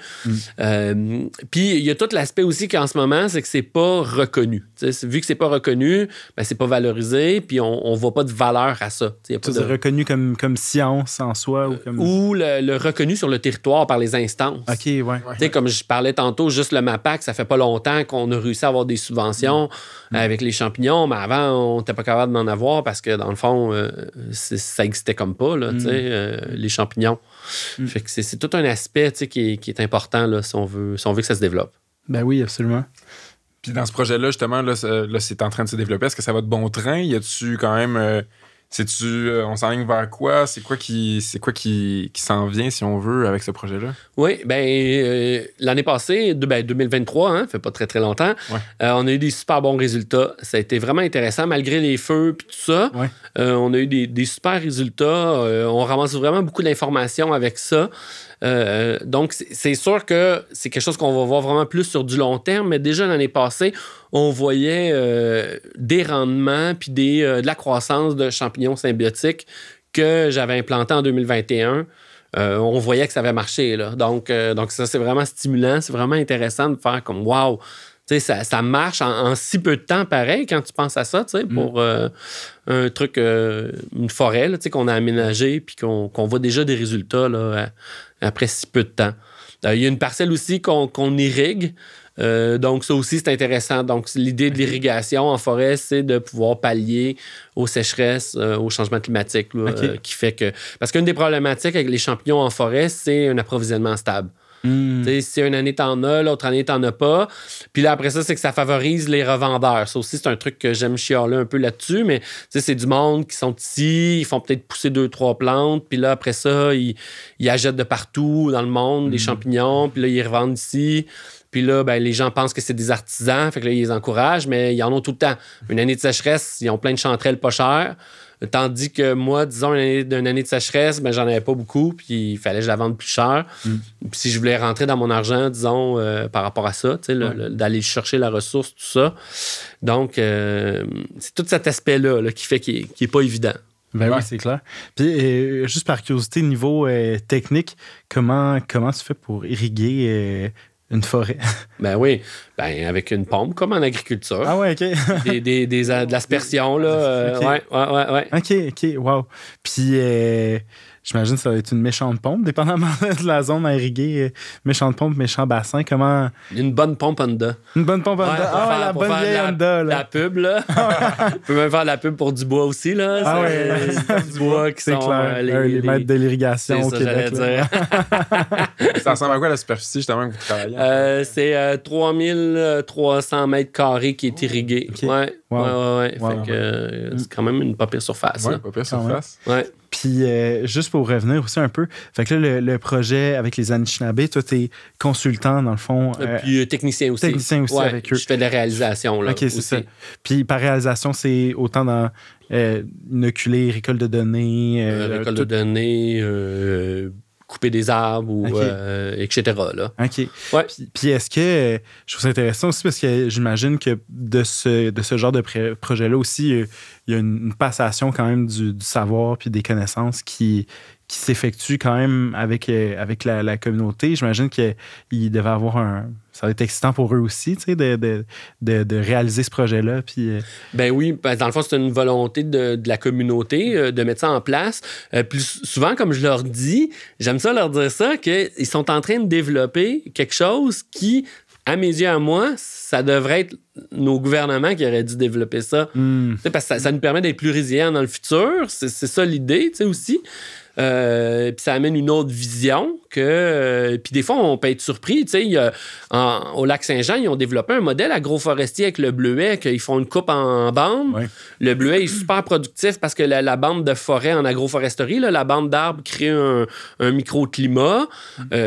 Puis, il y a tout l'aspect aussi qu'en ce moment, c'est que c'est pas reconnu. Tu sais, vu que c'est pas reconnu, ben, c'est pas valorisé, puis on voit pas de valeur à ça. Tu sais, c'est reconnu comme science en soi? Ou le reconnu sur le territoire par les instances. OK, ouais. Tu sais, comme je parlais tantôt, juste le MAPAC, ça fait pas longtemps qu'on a réussi à avoir des subventions avec les champignons, mais avant, on n'était pas capable d'en avoir parce que, dans le fond, ça existait comme pas, là, tu sais, les champignons. Fait que c'est tout un aspect, tu sais, qui est important, là, si on veut que ça se développe. Ben oui, absolument. Puis dans ce projet-là, justement, là, c'est en train de se développer. Est-ce que ça va de bon train? Y a-tu quand même... on s'enligne vers quoi? C'est quoi qui s'en vient, si on veut, avec ce projet-là? Oui, l'année passée, 2023, hein, fait pas très, très longtemps, on a eu des super bons résultats. Ça a été vraiment intéressant, malgré les feux et tout ça. Ouais. On a eu des super résultats. On ramasse vraiment beaucoup d'informations avec ça. Donc, c'est sûr que c'est quelque chose qu'on va voir vraiment plus sur du long terme, mais déjà l'année passée, on voyait des rendements puis de la croissance de champignons symbiotiques que j'avais implantés en 2021. On voyait que ça avait marché, là. Donc ça, c'est vraiment stimulant. C'est vraiment intéressant de faire comme « wow ». Tu sais, ça marche en si peu de temps, pareil, quand tu penses à ça, tu sais, pour un truc, une forêt, là, tu sais, qu'on a aménagée puis qu'on voit déjà des résultats, là, après si peu de temps. Il y a une parcelle aussi qu'on irrigue. Donc, ça aussi, c'est intéressant. Donc, l'idée de l'irrigation en forêt, c'est de pouvoir pallier aux sécheresses, au changement climatique, là, qui fait que... Parce qu'une des problématiques avec les champignons en forêt, c'est un approvisionnement stable. Si une année t'en as, l'autre année t'en as pas. Puis là, après ça, c'est que ça favorise les revendeurs. Ça aussi, c'est un truc que j'aime chialer un peu là-dessus, mais c'est du monde qui sont ici, ils font peut-être pousser 2-3 plantes, puis là, après ça, ils achètent de partout dans le monde des champignons, puis là, ils revendent ici. Puis là, ben, les gens pensent que c'est des artisans, fait que là, ils les encouragent, mais ils en ont tout le temps. Une année de sécheresse, ils ont plein de chanterelles pas chères. Tandis que moi, disons, une année de sécheresse, ben, j'en avais pas beaucoup, puis il fallait que je la vende plus cher. Puis si je voulais rentrer dans mon argent, disons, par rapport à ça, d'aller chercher la ressource, tout ça. Donc, c'est tout cet aspect-là là, qui fait qu'il est pas évident. Ben oui, c'est clair. Puis, juste par curiosité, niveau technique, comment tu fais pour irriguer une forêt? Ben oui, avec une pompe, comme en agriculture. Ah ouais, OK. De l'aspersion, là. Ouais. OK, wow. Puis, j'imagine que ça va être une méchante pompe, dépendamment de la zone à irriguer. Méchante pompe, méchant bassin, comment... Une bonne pompe Honda. Une bonne pompe Honda. La bonne vieille Honda, là. La pub, là. On peut même faire de la pub pour du bois aussi, là. Ah ouais. Du bois qui sont... clair. Les maîtres de l'irrigation au Québec. Ça ressemble à quoi la superficie, justement, que vous travaillez? C'est 3300 mètres carrés qui est irrigué. Okay. Ouais. Fait que c'est quand même une pas pire surface. Ouais, pas pire surface. Ouais. Puis, juste pour revenir aussi un peu, fait que là, le projet avec les Anishinabés, toi, t'es consultant, dans le fond. Puis technicien aussi. Technicien aussi avec eux. Je fais de la réalisation, là. OK, c'est ça. Puis, par réalisation, c'est autant dans inoculer, récolte de données. Récolte de données, couper des arbres, ou, etc. Là. OK. Ouais. Puis est-ce que, je trouve ça intéressant aussi parce que j'imagine que de ce genre de projet-là aussi, il y a une passation quand même du savoir puis des connaissances qui s'effectue quand même avec la communauté. J'imagine qu'il devait avoir ça va être excitant pour eux aussi, tu sais, de réaliser ce projet-là. Puis, Ben oui, dans le fond, c'est une volonté de la communauté de mettre ça en place. Plus souvent, comme je leur dis, j'aime ça leur dire ça, qu'ils sont en train de développer quelque chose qui, à mes yeux, à moi, ça devrait être nos gouvernements qui auraient dû développer ça. Parce que ça nous permet d'être plus résilients dans le futur. C'est ça l'idée, tu sais, aussi. Puis ça amène une autre vision puis des fois, on peut être surpris. Tu sais, au lac Saint-Jean, ils ont développé un modèle agroforestier avec le bleuet, qu'ils font une coupe en bande. Ouais. Le bleuet est super productif parce que la bande de forêt en agroforesterie, là, la bande d'arbres crée un microclimat.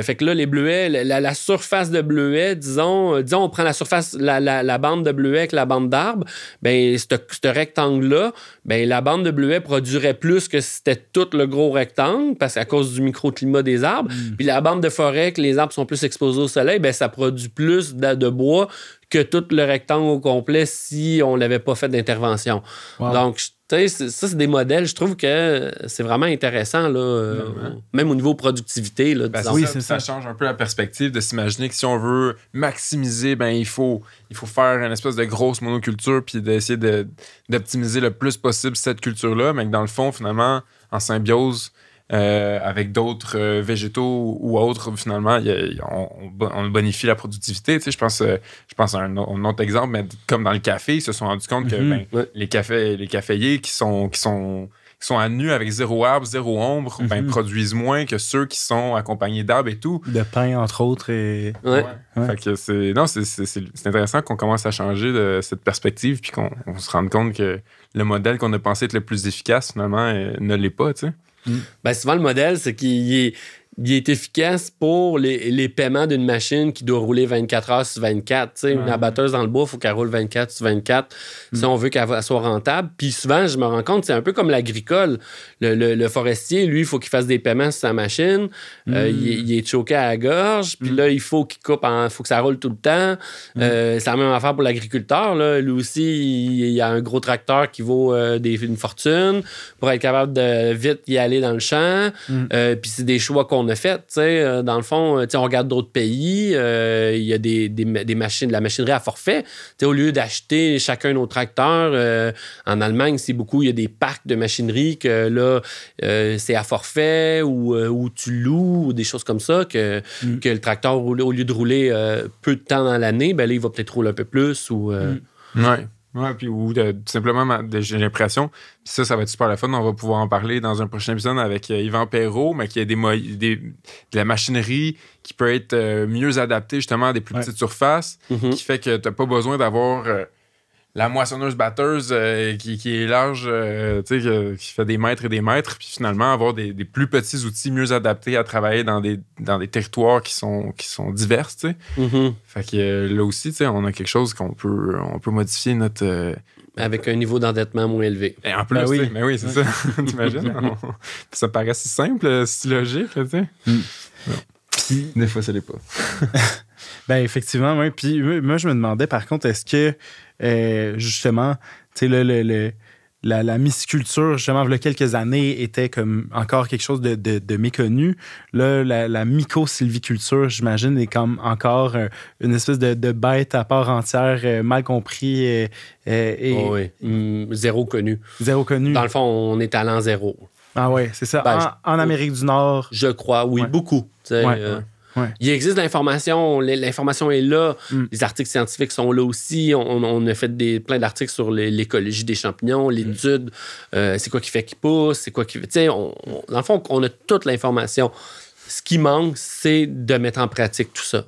Fait que là, les bleuets, la surface de bleuet, disons, on prend la surface, la bande de bleuet avec la bande d'arbres, ben ce rectangle-là, ben la bande de bleuet produirait plus que si c'était tout le gros rectangle rectangle, parce qu'à cause du microclimat des arbres. Puis la bande de forêt, que les arbres sont plus exposés au soleil, ben ça produit plus de bois que tout le rectangle au complet si on n'avait pas fait d'intervention. Wow. Donc, ça, c'est des modèles. Je trouve que c'est vraiment intéressant, là, même au niveau productivité. Là, oui, ça change un peu la perspective de s'imaginer que si on veut maximiser, ben il faut faire une espèce de grosse monoculture puis d'essayer d'optimiser le plus possible cette culture-là, mais que dans le fond, finalement, en symbiose avec d'autres végétaux ou autres, finalement, on bonifie la productivité. Tu sais, je pense à un autre exemple, mais comme dans le café, ils se sont rendus compte que les caféiers qui sont à nu avec zéro arbre, zéro ombre, produisent moins que ceux qui sont accompagnés d'arbres et tout. De pin, entre autres. Et... Fait que c'est intéressant qu'on commence à changer de cette perspective puis qu'on se rende compte que le modèle qu'on a pensé être le plus efficace, finalement, ne l'est pas, tu sais. Ben souvent, le modèle, c'est qu'il est efficace pour les paiements d'une machine qui doit rouler 24 heures sur 24. Une abatteuse dans le bois, il faut qu'elle roule 24 sur 24 si on veut qu'elle soit rentable. Puis souvent, je me rends compte, c'est un peu comme l'agricole. Le forestier, lui, il faut qu'il fasse des paiements sur sa machine. Il est choqué à la gorge. Puis là, il faut qu'il coupe, il faut que ça roule tout le temps. C'est la même affaire pour l'agriculteur. Là. Lui aussi, il y a un gros tracteur qui vaut une fortune pour être capable de vite y aller dans le champ. Puis c'est des choix qu'on a fait, dans le fond, on regarde d'autres pays, il y a des machines, de la machinerie à forfait. Au lieu d'acheter chacun nos tracteurs, en Allemagne, c'est beaucoup, il y a des parcs de machinerie que là, c'est à forfait ou tu loues ou des choses comme ça, que le tracteur, au lieu de rouler peu de temps dans l'année, ben là, il va peut-être rouler un peu plus ou... Ouais, puis ou tout simplement, j'ai l'impression, puis ça va être super la fun, on va pouvoir en parler dans un prochain épisode avec Yvan Perrault, mais qu'il y a de la machinerie qui peut être mieux adaptée justement à des plus petites surfaces, qui fait que t'as pas besoin d'avoir la moissonneuse-batteuse qui est large, qui fait des mètres et des mètres, puis finalement avoir des plus petits outils mieux adaptés à travailler dans des territoires qui sont divers, tu sais. Fait que là aussi, tu sais, on a quelque chose qu'on peut modifier notre... Avec un niveau d'endettement moins élevé. Et en plus, mais oui, c'est ça. T'imagines? Ça paraît si simple, si logique, tu sais. Puis, des fois, ça l'est pas. Ben effectivement, oui. Puis moi, je me demandais, par contre, est-ce que, justement, tu sais, la myciculture, justement, il y a quelques années, était comme encore quelque chose de méconnu. Là, la mycosylviculture, j'imagine, est comme encore une espèce de bête à part entière, mal compris. Zéro connu. Zéro connu. Dans le fond, on est à l'an zéro. Ah ouais, c'est ça. En Amérique du Nord. Je crois, oui, beaucoup. Ouais. Il existe l'information est là. Les articles scientifiques sont là aussi. On a fait plein d'articles sur l'écologie des champignons, l'étude, c'est quoi qui fait qu'ils poussent, c'est quoi qui... dans le fond, on a toute l'information. Ce qui manque, c'est de mettre en pratique tout ça.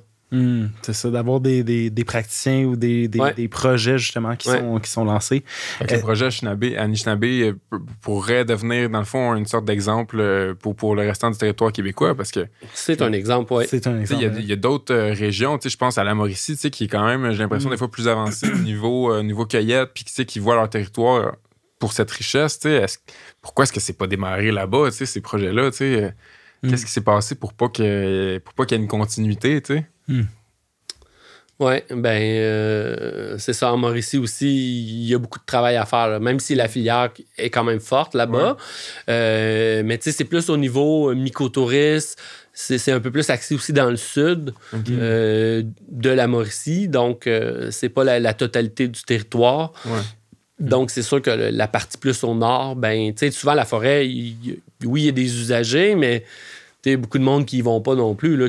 C'est ça, d'avoir des praticiens ou des projets, justement, qui sont lancés. Le projet Anishinaabe pourrait devenir, dans le fond, une sorte d'exemple pour le restant du territoire québécois, parce que... C'est un exemple, oui. C'est un exemple. Il y a d'autres régions, je pense à la Mauricie, qui est quand même, j'ai l'impression, des fois plus avancée au niveau cueillette, puis qui voient leur territoire pour cette richesse. Pourquoi est-ce que c'est pas démarré là-bas, ces projets-là? Qu'est-ce qui s'est passé pour pas qu'il y ait une continuité, tu sais? Oui, c'est ça. En Mauricie aussi, il y a beaucoup de travail à faire, là, même si la filière est quand même forte là-bas. Mais tu sais, c'est plus au niveau mycotourisme. C'est un peu plus axé aussi dans le sud de la Mauricie. Donc, c'est pas la totalité du territoire. Donc, c'est sûr que la partie plus au nord, tu sais, souvent la forêt, il y a des usagers, mais beaucoup de monde qui y vont pas non plus, là,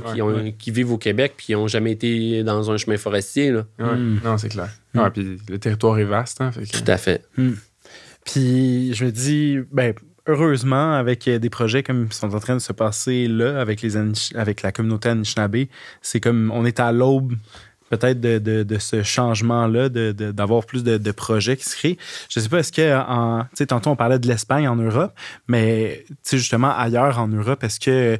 qui vivent au Québec puis qui n'ont jamais été dans un chemin forestier. Là. Non, c'est clair. Puis le territoire est vaste. Hein, Tout à fait. Puis je me dis, heureusement, avec des projets comme qui sont en train de se passer là, avec la communauté Anishinaabe, c'est comme on est à l'aube peut-être de ce changement-là, d'avoir plus de projets qui se créent. Je ne sais pas, est-ce que, tantôt on parlait de l'Espagne en Europe, mais justement ailleurs en Europe, est-ce que,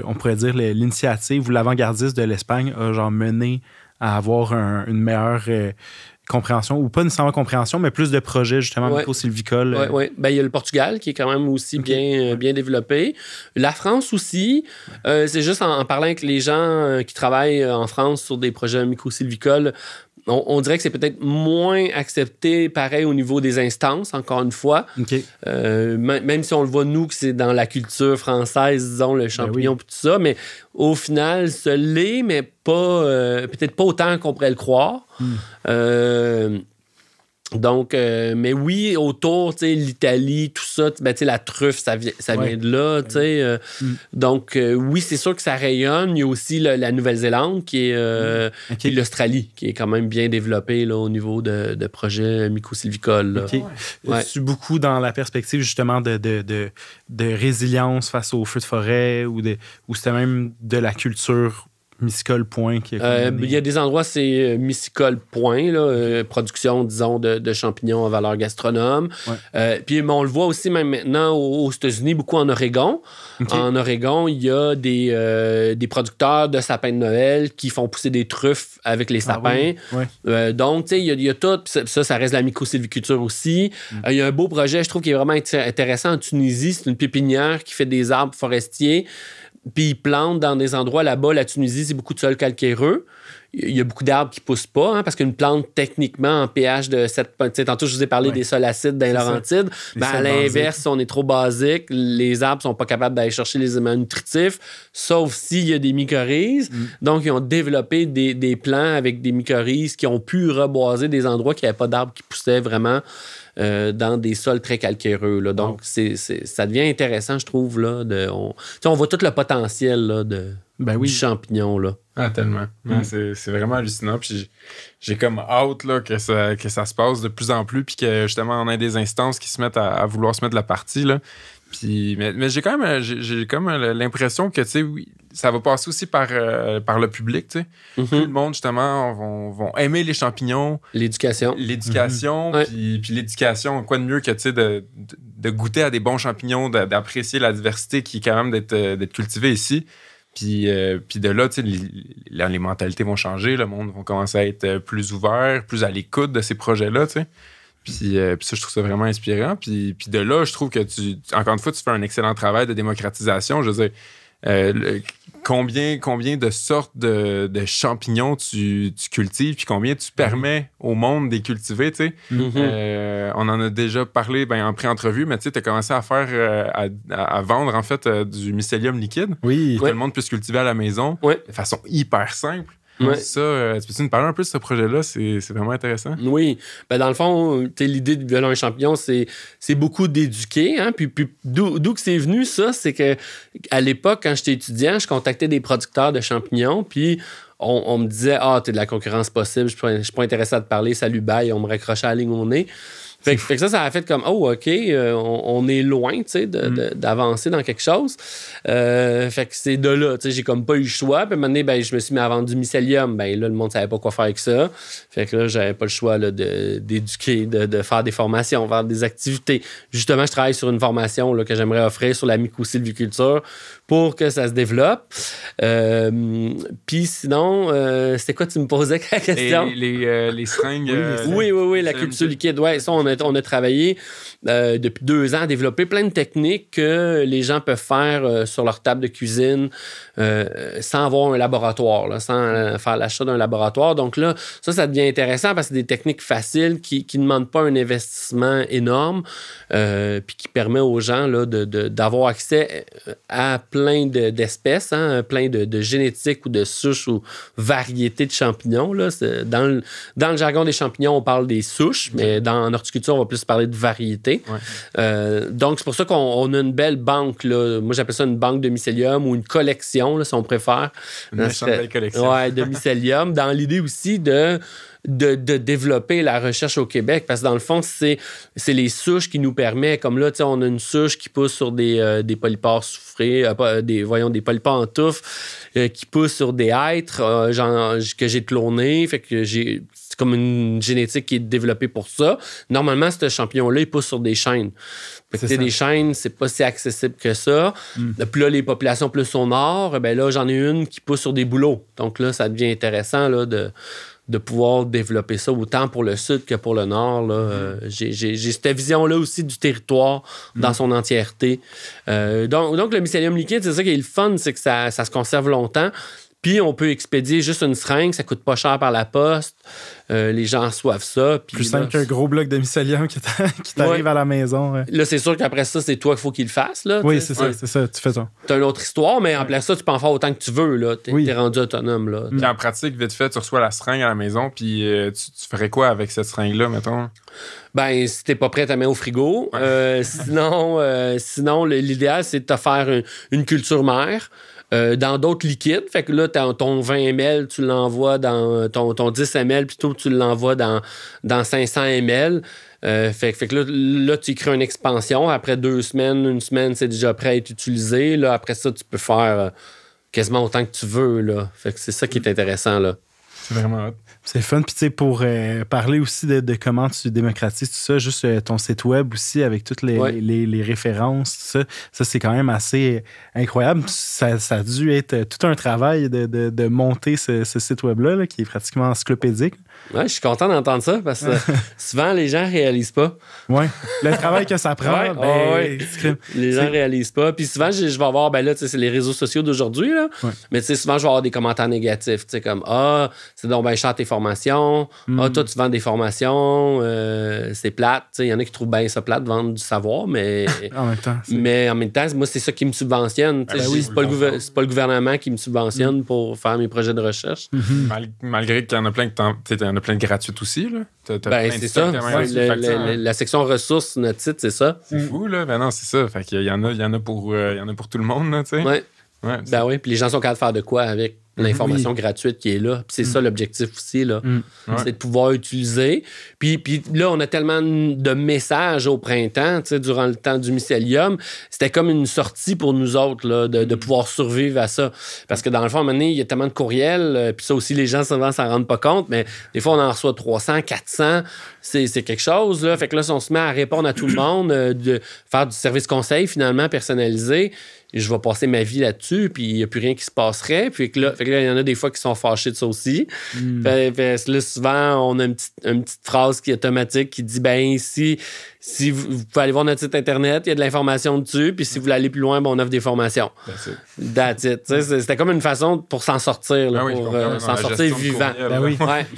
on pourrait dire, l'initiative ou l'avant-gardiste de l'Espagne a mené à avoir une meilleure compréhension, ou pas nécessairement compréhension, mais plus de projets, justement, mycosylvicoles. Oui. Ben, il y a le Portugal qui est quand même aussi bien développé. La France aussi. C'est juste en parlant avec les gens qui travaillent en France sur des projets mycosylvicoles, on dirait que c'est peut-être moins accepté, pareil, au niveau des instances, encore une fois. Même si on le voit, nous, que c'est dans la culture française, disons, le champignon et tout ça, mais au final, ça l'est, mais pas, peut-être pas autant qu'on pourrait le croire. Donc, mais oui, autour, tu sais, l'Italie, tout ça, ben, tu sais, la truffe, ça vient de là, tu sais. Donc, oui, c'est sûr que ça rayonne. Il y a aussi la Nouvelle-Zélande qui est... Puis l'Australie, qui est quand même bien développée là, au niveau de projets mycosylvicoles. Es-tu beaucoup dans la perspective, justement, de résilience face aux feux de forêt ou c'était même de la culture mycicole point? Il y a des endroits, c'est mycicole point, là, production, disons, de champignons à valeur gastronome. Puis on le voit aussi même maintenant aux États-Unis, beaucoup en Oregon. En Oregon, il y a des producteurs de sapins de Noël qui font pousser des truffes avec les sapins. Donc, tu sais, il y a tout. Ça reste la mycosylviculture aussi. Il y a un beau projet, je trouve, qui est vraiment intéressant en Tunisie. C'est une pépinière qui fait des arbres forestiers. Puis ils plantent dans des endroits là-bas. La Tunisie, c'est beaucoup de sol calcaireux. Il y a beaucoup d'arbres qui ne poussent pas, parce qu'une plante, techniquement, en pH de 7... Tantôt, je vous ai parlé des sols acides dans les Laurentides. Ben, à l'inverse, si on est trop basique, les arbres ne sont pas capables d'aller chercher les éléments nutritifs, sauf s'il y a des mycorhizes. Donc, ils ont développé des plants avec des mycorhizes qui ont pu reboiser des endroits qui n'avaient pas d'arbres qui poussaient vraiment dans des sols très calcaireux. Là. Donc, ça devient intéressant, je trouve. Là, on voit tout le potentiel là, du champignon. Là. Ah, tellement. C'est vraiment hallucinant. Puis j'ai comme hâte là, que ça se passe de plus en plus, puis que justement, on a des instances qui se mettent à vouloir se mettre la partie. Là. Puis, mais j'ai quand même l'impression que, tu sais, oui, ça va passer aussi par le public, tu sais. Tout le monde, justement, vont aimer les champignons. L'éducation. Puis l'éducation, quoi de mieux que, tu sais, de goûter à des bons champignons, d'apprécier la diversité qui est quand même d'être cultivée ici. Puis de là, tu sais, les mentalités vont changer, le monde va commencer à être plus ouvert, plus à l'écoute de ces projets-là, tu sais. Puis ça, je trouve ça vraiment inspirant. Puis de là, je trouve que encore une fois, tu fais un excellent travail de démocratisation. Je veux dire, combien de sortes de champignons tu cultives, puis combien tu permets au monde de les cultiver, tu sais. On en a déjà parlé en pré-entrevue, mais tu sais, tu as commencé à faire, à vendre, en fait, du mycélium liquide pour que le monde puisse cultiver à la maison de façon hyper simple. Ça, tu peux-tu nous parler un peu de ce projet-là? C'est vraiment intéressant. Oui. Ben, dans le fond, l'idée de violon et champignon, c'est beaucoup d'éduquer. Hein? Puis d'où que c'est venu, ça, c'est que à l'époque, quand j'étais étudiant, je contactais des producteurs de champignons, puis on me disait « Ah, t'es de la concurrence possible, je suis pas intéressé à te parler, salut, bye », on me raccrochait à la ligne au nez. Fait que ça a fait comme « Oh, OK, on est loin, tu sais, d'avancer dans quelque chose. » Fait que c'est de là, tu sais, j'ai comme pas eu le choix. Puis à un moment donné, je me suis mis à vendre du mycélium. Ben là, le monde savait pas quoi faire avec ça. Fait que là, j'avais pas le choix là, d'éduquer, de faire des formations, faire des activités. Justement, je travaille sur une formation là, que j'aimerais offrir sur la mycosylviculture pour que ça se développe. Puis sinon, c'était quoi tu me posais la question? Les seringues. Oui, la culture liquide. Ouais, ça, on a travaillé depuis 2 ans à développer plein de techniques que les gens peuvent faire sur leur table de cuisine sans avoir un laboratoire, là, sans faire l'achat d'un laboratoire. Donc là, ça devient intéressant parce que c'est des techniques faciles qui ne demandent pas un investissement énorme puis qui permet aux gens là, d'avoir accès à plein d'espèces, hein, plein de génétiques ou de souches ou variétés de champignons. Là. Dans le jargon des champignons, on parle des souches, mais en horticulture, on va plus parler de variétés. Donc, c'est pour ça qu'on a une belle banque. Là. Moi, j'appelle ça une banque de mycélium ou une collection, là, si on préfère. Une belle collection. Ouais, de mycélium, dans l'idée aussi de développer la recherche au Québec, parce que dans le fond, c'est les souches qui nous permettent, comme là, on a une souche qui pousse sur des polypores soufrés, des polypores en touffe qui poussent sur des hêtres que j'ai clonés, fait que c'est comme une génétique qui est développée pour ça. Normalement, ce champignon-là, il pousse sur des chênes. Des chênes, c'est pas si accessible que ça. Puis là, les populations plus au nord, ben là, j'en ai une qui pousse sur des bouleaux. Donc là, ça devient intéressant là, de pouvoir développer ça autant pour le sud que pour le nord. Là. J'ai cette vision-là aussi du territoire dans son entièreté. Donc, le mycélium liquide, c'est ça qui est le fun, c'est que ça se conserve longtemps. Puis, on peut expédier juste une seringue, ça coûte pas cher par la poste. Les gens reçoivent ça. Puis plus simple qu'un gros bloc de mycélium qui t'arrive à la maison. Ouais. Là, c'est sûr qu'après ça, c'est toi qu'il faut qu'il le fasse. Là, oui, c'est ça, tu fais ça. T'as une autre histoire, mais en place ça, tu peux en faire autant que tu veux. Là. T'es rendu autonome. Là. Puis en pratique, vite fait, tu reçois la seringue à la maison, puis tu ferais quoi avec cette seringue-là, mettons? Ben, si t'es pas prêt, t'as mis au frigo. Sinon, l'idéal, c'est de te faire une culture mère. Dans d'autres liquides. Fait que là, ton 20 ml, tu l'envoies dans ton 10 ml, plutôt tu l'envoies dans 500 ml. Fait que là, tu crées une expansion. Après 2 semaines, 1 semaine, c'est déjà prêt à être utilisé. Là, après ça, tu peux faire quasiment autant que tu veux. Là. Fait que c'est ça qui est intéressant. Là. C'est vraiment hot. C'est fun. Puis, tu sais, pour parler aussi de comment tu démocratises tout ça, juste ton site web aussi avec toutes les références, tout ça c'est quand même assez incroyable. Ça a dû être tout un travail de monter ce site web-là, là, qui est pratiquement encyclopédique. Ouais, je suis content d'entendre ça parce que souvent, les gens ne réalisent pas. Oui, le travail que ça prend, les gens ne réalisent pas. Puis souvent, je vais avoir, ben là, c'est les réseaux sociaux d'aujourd'hui, là. Ouais. Mais tu sais, souvent, je vais avoir des commentaires négatifs, tu sais, comme c'est donc ben cher tes formations. Toi, tu vends des formations, c'est plate. Il y en a qui trouvent bien ça plate de vendre du savoir, mais en même temps, moi, c'est ça qui me subventionne. C'est pas le gouvernement qui me subventionne pour faire mes projets de recherche. Malgré qu'il y en a plein il y en a plein de gratuites aussi, là. C'est ça. La section ressources, notre site, c'est ça. C'est fou, là. Ben non, c'est ça. Fait qu'il y en a pour tout le monde, là, tu sais. Ouais. Ben oui, puis les gens sont capables de faire de quoi avec l'information gratuite qui est là. Puis c'est ça l'objectif aussi, là. C'est de pouvoir utiliser. Puis là, on a tellement de messages au printemps, tu sais, durant le temps du mycélium. C'était comme une sortie pour nous autres, là, de pouvoir survivre à ça. Parce que dans le fond, à un moment donné, il y a tellement de courriels, puis ça aussi, les gens souvent s'en rendent pas compte, mais des fois, on en reçoit 300, 400. C'est quelque chose, là. Fait que là, si on se met à répondre à tout le monde, de faire du service conseil, finalement, personnalisé, je vais passer ma vie là-dessus, puis il n'y a plus rien qui se passerait. Puis là, il y en a des fois qui sont fâchés de ça aussi. Là, souvent, on a une petite phrase qui est automatique qui dit, ben si vous pouvez aller voir notre site Internet, il y a de l'information dessus, puis si vous voulez aller plus loin, ben, on offre des formations. That's it. C'était comme une façon pour s'en sortir, là, pour s'en sortir vivant.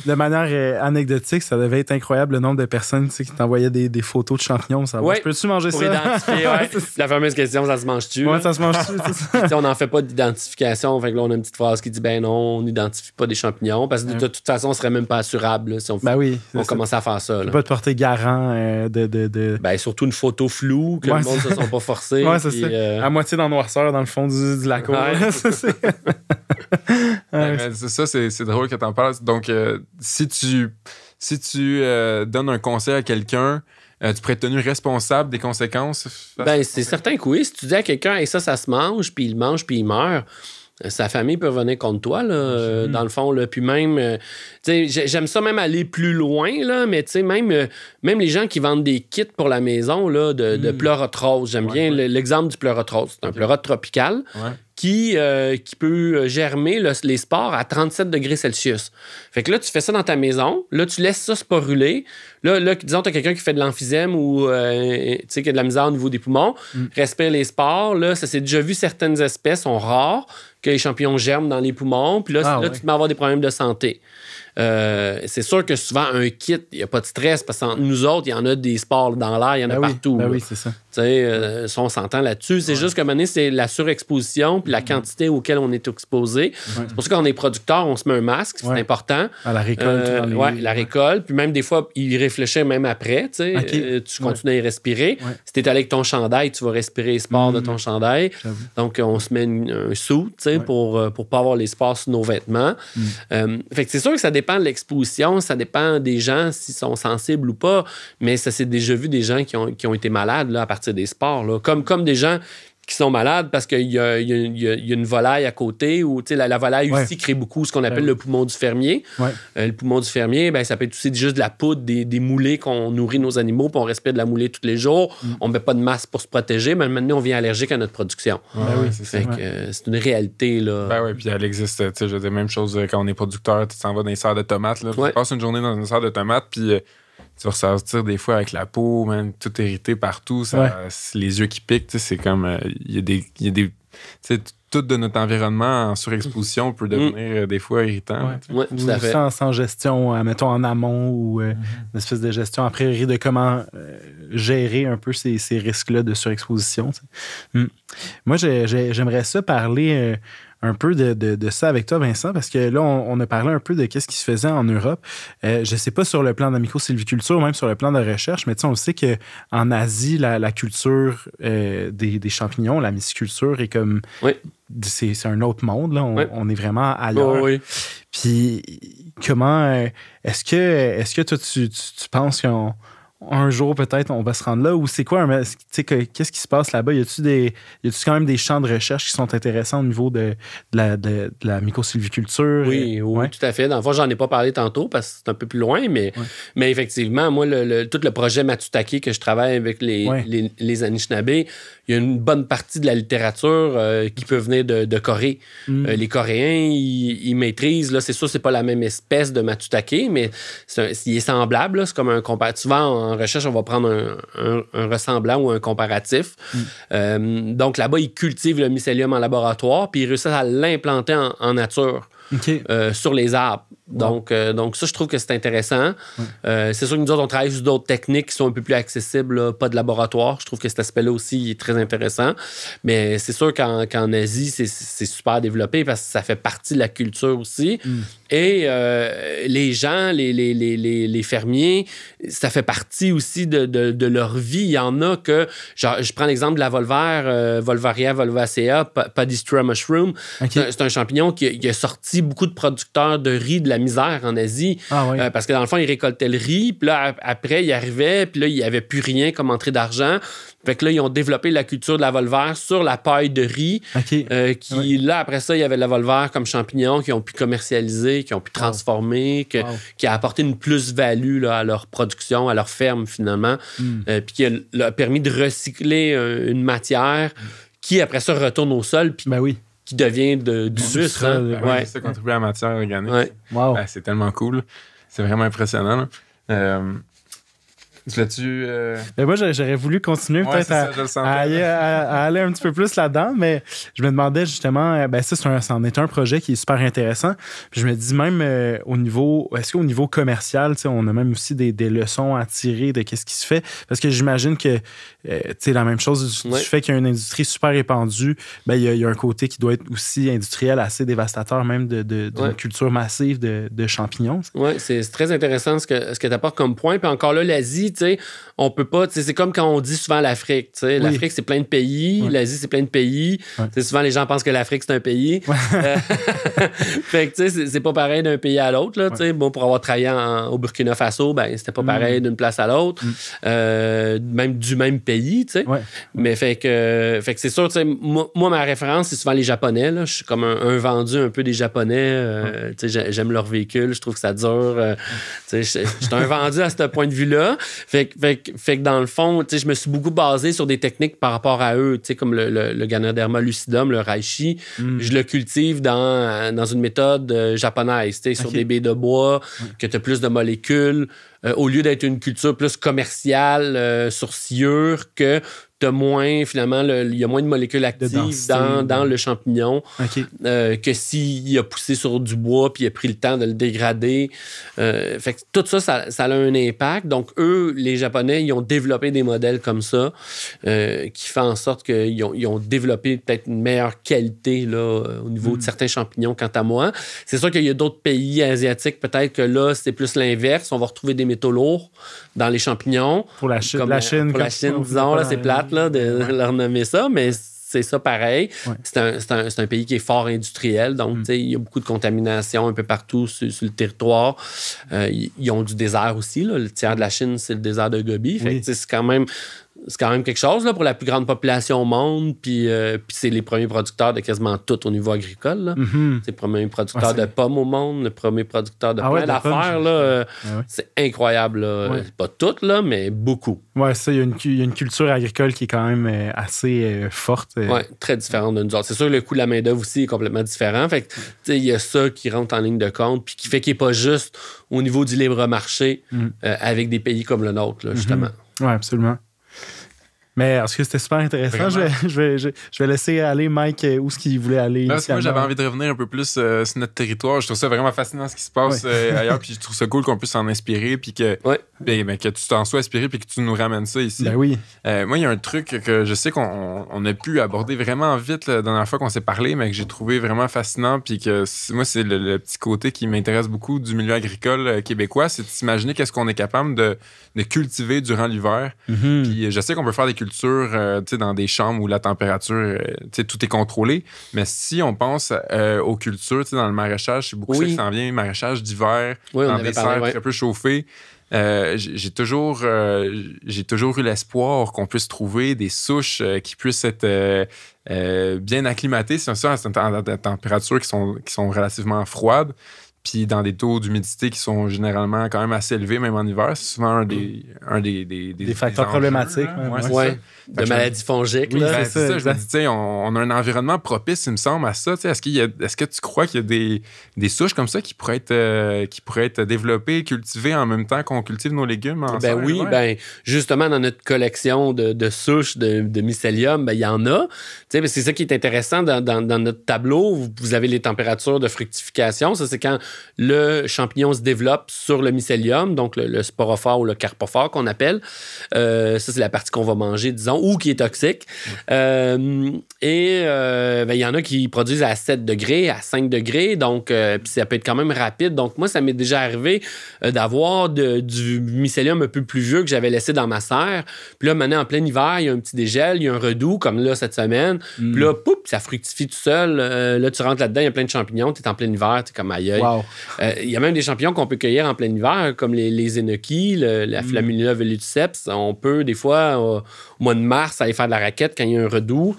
De manière anecdotique, ça devait être incroyable le nombre de personnes qui t'envoyaient des photos de champignons. Peux-tu manger pour ça? Identifier, la fameuse question, ça se mange-tu? Oui, ça se mange-tu? On n'en fait pas d'identification. Fait que là, on a une petite phrase qui dit, ben non, on n'identifie pas des champignons, parce que de toute façon, on serait même pas assurable là, si on commençait à faire ça. Tu peux pas te porter garant Ben, surtout une photo floue, que le monde ne se sont pas forcés. Oui, c'est ça. À moitié dans le noirceur, dans le fond du lac. C'est drôle que tu en parles. Donc, si tu donnes un conseil à quelqu'un, tu pourrais être tenu responsable des conséquences? Ben, c'est certain que oui. Si tu dis à quelqu'un, hey, ça se mange, puis il mange, puis il meurt, sa famille peut venir contre toi, là, dans le fond. Là. Puis même, j'aime ça même aller plus loin, là, mais même les gens qui vendent des kits pour la maison là, de pleurotrose. J'aime bien l'exemple du pleurotrose. C'est un pleurote tropical qui peut germer les spores à 37 degrés Celsius. Fait que là, tu fais ça dans ta maison. Là, tu laisses ça sporuler. Là disons, tu as quelqu'un qui fait de l'emphysème ou qui a de la misère au niveau des poumons, respire les spores. Là, ça s'est déjà vu, certaines espèces sont rares, que les champignons germent dans les poumons. Puis là, tu te mets à avoir des problèmes de santé. C'est sûr que souvent, un kit, il n'y a pas de stress parce que nous autres, il y en a des spores dans l'air, il y en a partout. Oui, c'est ça. Ça, on s'entend là-dessus. C'est juste qu'à un moment donné, c'est la surexposition puis la quantité auquel on est exposé. C'est pour ça que quand on est producteur, on se met un masque, c'est important. À la récolte. La récolte. Puis même des fois, il réfléchit même après. Tu continues à y respirer. Si tu es allé avec ton chandail, tu vas respirer les spores de ton chandail. Donc, on se met un sou pour ne pas avoir les spores sur nos vêtements. Fait que c'est sûr que ça dépend de l'exposition, ça dépend des gens s'ils sont sensibles ou pas, mais ça s'est déjà vu des gens qui ont été malades là, à partir des spores. Là. Comme des gens qui sont malades parce qu'il y a une volaille à côté ou la volaille aussi crée beaucoup ce qu'on appelle le poumon du fermier. Le poumon du fermier, ben, ça peut être aussi juste de la poudre, des moulées qu'on nourrit nos animaux, puis on respire de la moulée tous les jours. On ne met pas de masque pour se protéger, mais maintenant on vient allergique à notre production. C'est une réalité. Là. Ben oui, puis elle existe. Je veux dire, même chose quand on est producteur, tu t'en vas dans les serres de tomates. Là, tu passes une journée dans une serre de tomates, puis tu vas ressortir des fois avec la peau, même tout irrité partout, les yeux qui piquent, c'est comme... Il y a des tout de notre environnement en surexposition peut devenir des fois irritant. Oui, tout à fait. Sans gestion, mettons en amont ou une espèce de gestion a priori de comment gérer un peu ces risques-là de surexposition. Moi, j'aimerais ça parler... un peu de ça avec toi, Vincent, parce que là, on a parlé un peu de ce qui se faisait en Europe. Je ne sais pas sur le plan de la mycosylviculture, même sur le plan de recherche, mais on le sait qu'en Asie, la culture des champignons, la myciculture est comme... C'est un autre monde, là. On est vraiment ailleurs. Puis, comment... Est-ce que toi, tu penses qu'un jour, peut-être, on va se rendre là? Ou c'est quoi? Qu'est-ce qui se passe là-bas? Y a-tu quand même des champs de recherche qui sont intéressants au niveau de la mycosylviculture? Oui, tout à fait. Dans le fond, j'en ai pas parlé tantôt parce que c'est un peu plus loin, mais effectivement, moi, tout le projet Matsutake que je travaille avec les Anishinaabe, il y a une bonne partie de la littérature qui peut venir de Corée. Les Coréens, ils maîtrisent, là, c'est sûr, c'est pas la même espèce de Matsutake, mais il est semblable. Là, c'est comme un comparatif. Souvent, en recherche, on va prendre un ressemblant ou un comparatif. Donc, là-bas, ils cultivent le mycélium en laboratoire, puis ils réussissent à l'implanter en nature. Sur les arbres. Donc, ça, je trouve que c'est intéressant. C'est sûr que nous autres, on travaille sur d'autres techniques qui sont un peu plus accessibles, là, pas de laboratoire. Je trouve que cet aspect-là aussi est très intéressant. Mais c'est sûr qu'en Asie, c'est super développé parce que ça fait partie de la culture aussi. Et les gens, les fermiers, ça fait partie aussi de leur vie. Il y en a que... Genre, je prends l'exemple de la volvaire, Volvaria volvacea, Padistra mushroom. C'est un champignon qui a sorti beaucoup de producteurs de riz de la misère en Asie. Parce que dans le fond, ils récoltaient le riz, puis là, après, ils arrivaient, puis là, il n'y avait plus rien comme entrée d'argent. Fait que là, ils ont développé la culture de la volvaire sur la paille de riz. Là, après ça, il y avait la volvaire comme champignon qu'ils ont pu commercialiser, qu'ils ont pu transformer, qui a apporté une plus-value là, à leur production, à leur ferme, finalement. Puis qui a permis de recycler une matière qui, après ça, retourne au sol. Puis qui devient du sucre. Ça contribue à la matière organique. C'est tellement cool. C'est vraiment impressionnant. Moi, j'aurais voulu continuer peut-être à aller un petit peu plus là-dedans, mais je me demandais justement, ça, c'en est un projet qui est super intéressant. Puis je me dis même est-ce qu'au niveau commercial, on a même aussi des leçons à tirer de qu'est-ce qui se fait? Parce que j'imagine que la même chose du fait qu'il y a une industrie super répandue, il y a un côté qui doit être aussi industriel, assez dévastateur même d'une culture massive de champignons. Oui, c'est très intéressant ce que tu apportes comme point. Puis encore là, l'Asie, on peut pas, c'est comme quand on dit souvent l'Afrique, l'Afrique c'est plein de pays, l'Asie c'est plein de pays, souvent les gens pensent que l'Afrique c'est un pays, fait que c'est pas pareil d'un pays à l'autre, là, bon, pour avoir travaillé au Burkina Faso, c'était pas pareil d'une place à l'autre, même du même pays, mais fait que c'est sûr, moi ma référence c'est souvent les Japonais, là. Je suis comme un vendu un peu des Japonais, j'aime leur véhicule, je trouve que ça dure, je suis un vendu à ce point de vue-là. Fait que dans le fond, je me suis beaucoup basé sur des techniques par rapport à eux, comme le Ganoderma lucidum, le reishi. Je le cultive dans une méthode japonaise, sur des baies de bois, que tu as plus de molécules, au lieu d'être une culture plus commerciale, sur sciure, que t'as moins, finalement, il y a moins de molécules actives dans le champignon que s'il a poussé sur du bois puis il a pris le temps de le dégrader. Fait que tout ça a un impact. Donc, eux, les Japonais, ils ont développé des modèles comme ça qui font en sorte qu'ils ont développé peut-être une meilleure qualité là, au niveau de certains champignons, quant à moi. C'est sûr qu'il y a d'autres pays asiatiques, peut-être que là, c'est plus l'inverse. On va retrouver des métaux lourds dans les champignons. Pour la Chine, disons, là, c'est plate là, de leur nommer ça, mais c'est ça pareil. C'est un pays qui est fort industriel, donc il y a beaucoup de contamination un peu partout sur le territoire. Ils ont du désert aussi. Là. Le tiers de la Chine, c'est le désert de Gobi. Fait que, c'est quand même c'est quand même quelque chose là, pour la plus grande population au monde. Puis c'est les premiers producteurs de quasiment tout au niveau agricole. Là. C'est le premier producteur de pommes au monde, le premier producteur de plein d'affaires. Là, c'est incroyable. Là. Pas toutes, là, mais beaucoup. Oui, ça, il y a une culture agricole qui est quand même assez forte. Oui, très différente de nous autres. C'est sûr que le coût de la main-d'œuvre aussi est complètement différent. Fait que, il y a ça qui rentre en ligne de compte, puis qui fait qu'il n'est pas juste au niveau du libre marché avec des pays comme le nôtre, là, justement. Oui, absolument. Mais est-ce que c'était super intéressant? Je vais laisser aller Mike où est-ce qu'il voulait aller. Moi, j'avais envie de revenir un peu plus sur notre territoire. Je trouve ça vraiment fascinant ce qui se passe ailleurs. Puis je trouve ça cool qu'on puisse s'en inspirer. Puis que, que tu t'en sois inspiré. Puis que tu nous ramènes ça ici. Ben oui. Moi, il y a un truc que je sais qu'on a pu aborder vraiment vite la dernière fois qu'on s'est parlé, mais que j'ai trouvé vraiment fascinant. Puis que moi, c'est le petit côté qui m'intéresse beaucoup du milieu agricole québécois. C'est de s'imaginer qu'est-ce qu'on est capable de cultiver durant l'hiver. Puis je sais qu'on peut faire des cultures dans des chambres où la température, tout est contrôlé. Mais si on pense aux cultures dans le maraîchage, c'est beaucoup ça qui s'en vient, maraîchage d'hiver, dans des serres très peu chauffées. J'ai toujours eu l'espoir qu'on puisse trouver des souches qui puissent être bien acclimatées, c'est ça, à des températures qui sont relativement froides. Puis dans des taux d'humidité qui sont généralement quand même assez élevés, même en hiver. C'est souvent un des facteurs problématiques. De maladies fongiques. Oui, c'est ça. Je me dis, on a un environnement propice, il me semble, à ça. Est-ce que tu crois qu'il y a des souches comme ça qui pourraient être développées, cultivées en même temps qu'on cultive nos légumes en serre? Oui, justement, dans notre collection de souches de mycélium, il y en a. C'est ça qui est intéressant dans notre tableau. Vous avez les températures de fructification. Ça, c'est quand le champignon se développe sur le mycélium, donc le sporophore ou le carpophore qu'on appelle. Ça, c'est la partie qu'on va manger, disons, ou qui est toxique. Il y en a qui produisent à 7 degrés, à 5 degrés, donc puis ça peut être quand même rapide. Donc, moi, ça m'est déjà arrivé d'avoir du mycélium un peu plus vieux que j'avais laissé dans ma serre. Puis là, maintenant, en plein hiver, il y a un petit dégel, il y a un redoux, comme là, cette semaine. Puis là, poup, ça fructifie tout seul. Là, tu rentres là-dedans, il y a plein de champignons, tu es en plein hiver, tu es comme aïe. Wow. Il y a même des champignons qu'on peut cueillir en plein hiver, comme les enoki, la Flammula veluticeps. On peut, des fois, au mois de mars, aller faire de la raquette quand il y a un redoux.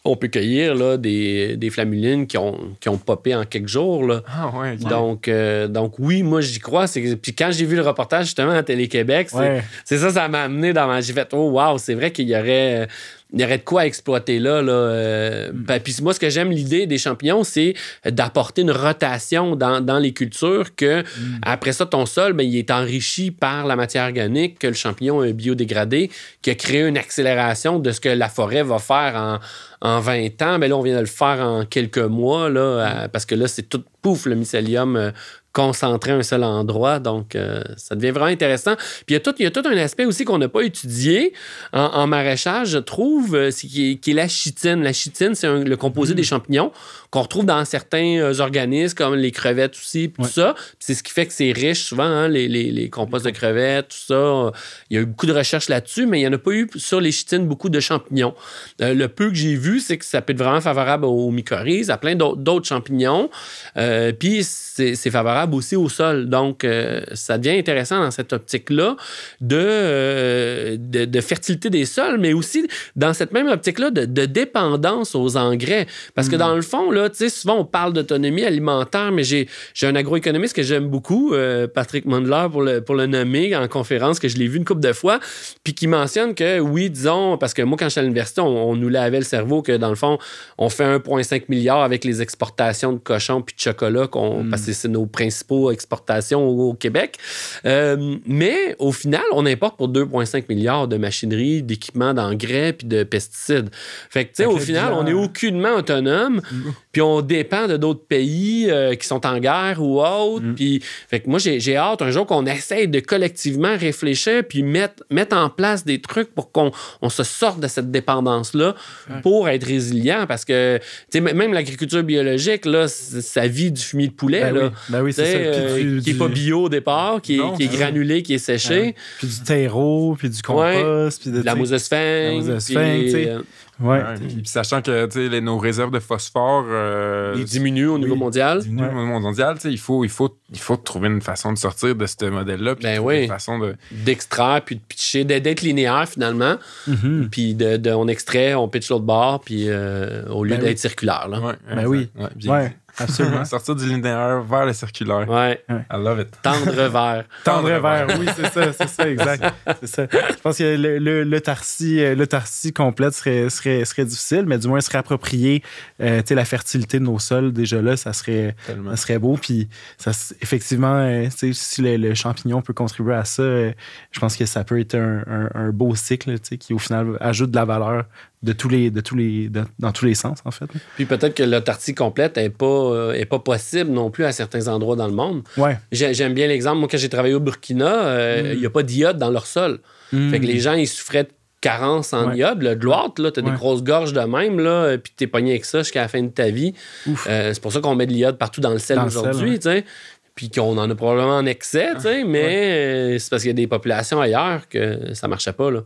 On peut cueillir là, des flammulines qui ont popé en quelques jours. Là. Ah ouais, okay. Donc, oui, moi, j'y crois. Puis quand j'ai vu le reportage, justement, à Télé-Québec, c'est ça m'a amené dans j'ai fait « Oh, wow, c'est vrai qu'il y aurait de quoi exploiter là. Puis moi, ce que j'aime, l'idée des champignons, c'est d'apporter une rotation dans les cultures que, après ça, ton sol, il est enrichi par la matière organique, que le champignon est biodégradé, qui a créé une accélération de ce que la forêt va faire en 20 ans. Mais là, on vient de le faire en quelques mois, là, parce que là, c'est tout pouf, le mycélium concentré à un seul endroit. Donc, ça devient vraiment intéressant. Puis, il y a tout un aspect aussi qu'on n'a pas étudié en maraîchage, je trouve, qui est la chitine. La chitine, c'est le composé des champignons qu'on retrouve dans certains organismes, comme les crevettes aussi, tout ça. Puis c'est ce qui fait que c'est riche, souvent, les composts de crevettes, tout ça. Il y a eu beaucoup de recherches là-dessus, mais il n'y en a pas eu sur les chitines beaucoup de champignons. Le peu que j'ai vu, c'est que ça peut être vraiment favorable aux mycorhizes, à plein d'autres champignons. Puis c'est favorable aussi au sol. Donc, ça devient intéressant dans cette optique-là de fertilité des sols, mais aussi dans cette même optique-là de dépendance aux engrais. Parce que dans le fond, là, souvent, on parle d'autonomie alimentaire, mais j'ai un agroéconomiste que j'aime beaucoup, Patrick Mundler, pour le nommer en conférence, que je l'ai vu une couple de fois, puis qui mentionne que, oui, disons, parce que moi, quand j'étais à l'université, on nous lavait le cerveau que, dans le fond, on fait 1,5 milliard avec les exportations de cochons puis de chocolat, parce que c'est nos principaux exportations au Québec. Mais, au final, on importe pour 2,5 milliards de machinerie, d'équipements, d'engrais puis de pesticides. Fait que, tu sais, au final, on est aucunement autonome. Puis on dépend de d'autres pays qui sont en guerre ou autres. Puis, fait que moi, j'ai hâte un jour qu'on essaye de collectivement réfléchir puis mettre en place des trucs pour qu'on se sorte de cette dépendance-là pour être résilient. Parce que, tu sais, même l'agriculture biologique, là, ça vit du fumier de poulet. Oui, c'est ça. Qui n'est pas bio au départ, qui est granulé, qui est séché. Puis du terreau, puis du compost. Puis de la mousse de sphinx. Ouais. Puis sachant que nos réserves de phosphore... ils diminuent au niveau mondial. Au niveau mondial, il faut trouver une façon de sortir de ce modèle-là. Puis une façon d'extraire, puis de pitcher, d'être linéaire finalement. Puis on extrait, on pitch l'autre bord, puis au lieu d'être circulaire. Là. Ouais, oui. Ouais. Absolument. Sortir du linéaire vers le circulaire. Ouais. I love it. Tendre vers. Tendre vers, oui, c'est ça, exact. C'est ça. Je pense que l'autarcie complète serait difficile, mais du moins se réapproprier la fertilité de nos sols, déjà là, ça serait beau. Puis effectivement, si le champignon peut contribuer à ça, je pense que ça peut être un beau cycle qui, au final, ajoute de la valeur dans tous les sens, en fait. Puis peut-être que l'autarcie complète n'est pas possible non plus à certains endroits dans le monde. Ouais. J'aime bien l'exemple. Moi, quand j'ai travaillé au Burkina, il n'y a pas d'iode dans leur sol. Fait que les gens, ils souffraient de carence en iode. De l'autre, tu as des grosses gorges de même, là, puis tu es pogné avec ça jusqu'à la fin de ta vie. C'est pour ça qu'on met de l'iode partout dans le sel aujourd'hui, tu sais. Puis qu'on en a probablement en excès, tu sais, mais c'est parce qu'il y a des populations ailleurs que ça marchait pas, là.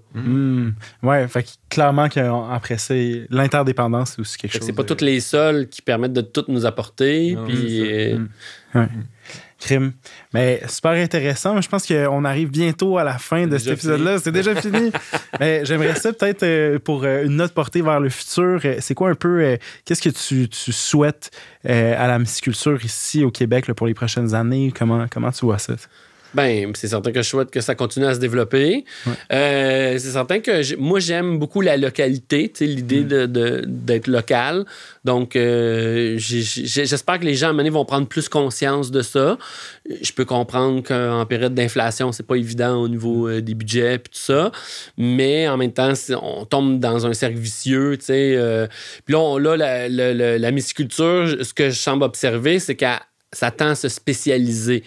Ouais, fait que clairement qu'après ça, l'interdépendance, c'est aussi quelque chose. C'est pas tous les sols qui permettent de tout nous apporter, puis... Crime. Mais super intéressant. Je pense qu'on arrive bientôt à la fin de cet épisode-là. C'est déjà fini. Mais j'aimerais ça peut-être pour une note portée vers le futur. C'est quoi un peu... qu'est-ce que tu souhaites à la myciculture ici au Québec là, pour les prochaines années? Comment tu vois ça? Ben, c'est certain que je souhaite que ça continue à se développer. C'est certain que moi, j'aime beaucoup la localité, l'idée d'être local. Donc, j'espère que les gens, à un moment donné, vont prendre plus conscience de ça. Je peux comprendre qu'en période d'inflation, c'est pas évident au niveau des budgets et tout ça. Mais en même temps, on tombe dans un cercle vicieux. Puis là, la myciculture, ce que je semble observer, c'est qu'à ça tend à se spécialiser,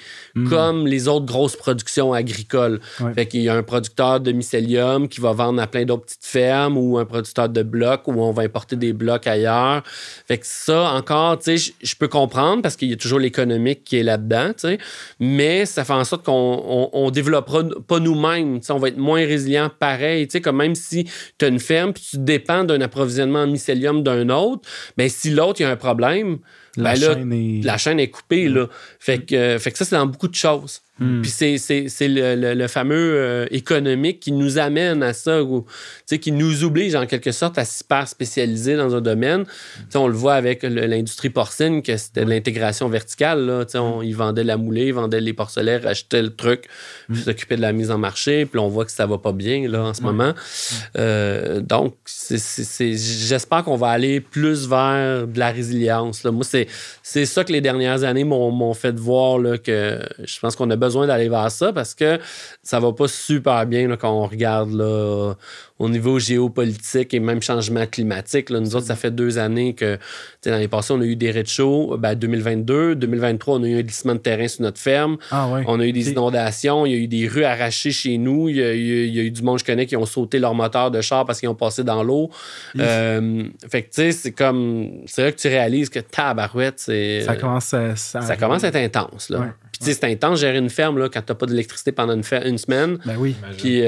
comme les autres grosses productions agricoles. Fait qu'il y a un producteur de mycélium qui va vendre à plein d'autres petites fermes ou un producteur de blocs où on va importer des blocs ailleurs. Fait que ça, encore, tu sais, je peux comprendre parce qu'il y a toujours l'économique qui est là-dedans, tu sais, mais ça fait en sorte qu'on développera pas nous-mêmes. Tu sais, on va être moins résilient pareil. Tu sais, comme même si tu as une ferme puis tu dépends d'un approvisionnement en mycélium d'un autre, bien, si l'autre, il y a un problème, la chaîne est coupée. Là. Fait que ça, c'est dans beaucoup de choses. Puis c'est le fameux économique qui nous amène à ça, qui nous oblige en quelque sorte à s'hyper spécialiser dans un domaine. On le voit avec l'industrie porcine, que c'était de l'intégration verticale. Là. Ils vendaient la moulée, ils vendaient les porcelets, rachetaient le truc, puis s'occupaient de la mise en marché. Puis on voit que ça va pas bien là, en ce moment. Donc, j'espère qu'on va aller plus vers de la résilience. Là. Moi, c'est ça que les dernières années m'ont fait voir là, que je pense qu'on a besoin d'aller vers ça parce que ça va pas super bien là, quand on regarde là, au niveau géopolitique et même changement climatique. Là. Nous autres, ça fait 2 années que dans les passés, on a eu des rechauds. 2022, 2023, on a eu un glissement de terrain sur notre ferme. On a eu des inondations. Il y a eu des rues arrachées chez nous. Il y a eu du monde, je connais, qui ont sauté leur moteur de char parce qu'ils ont passé dans l'eau. Fait que, tu sais, c'est là que tu réalises que tabarouette, ça commence à être intense. Là. Puis, tu sais, c'est intense gérer une ferme là, quand tu n'as pas d'électricité pendant une semaine. Ben oui. Puis,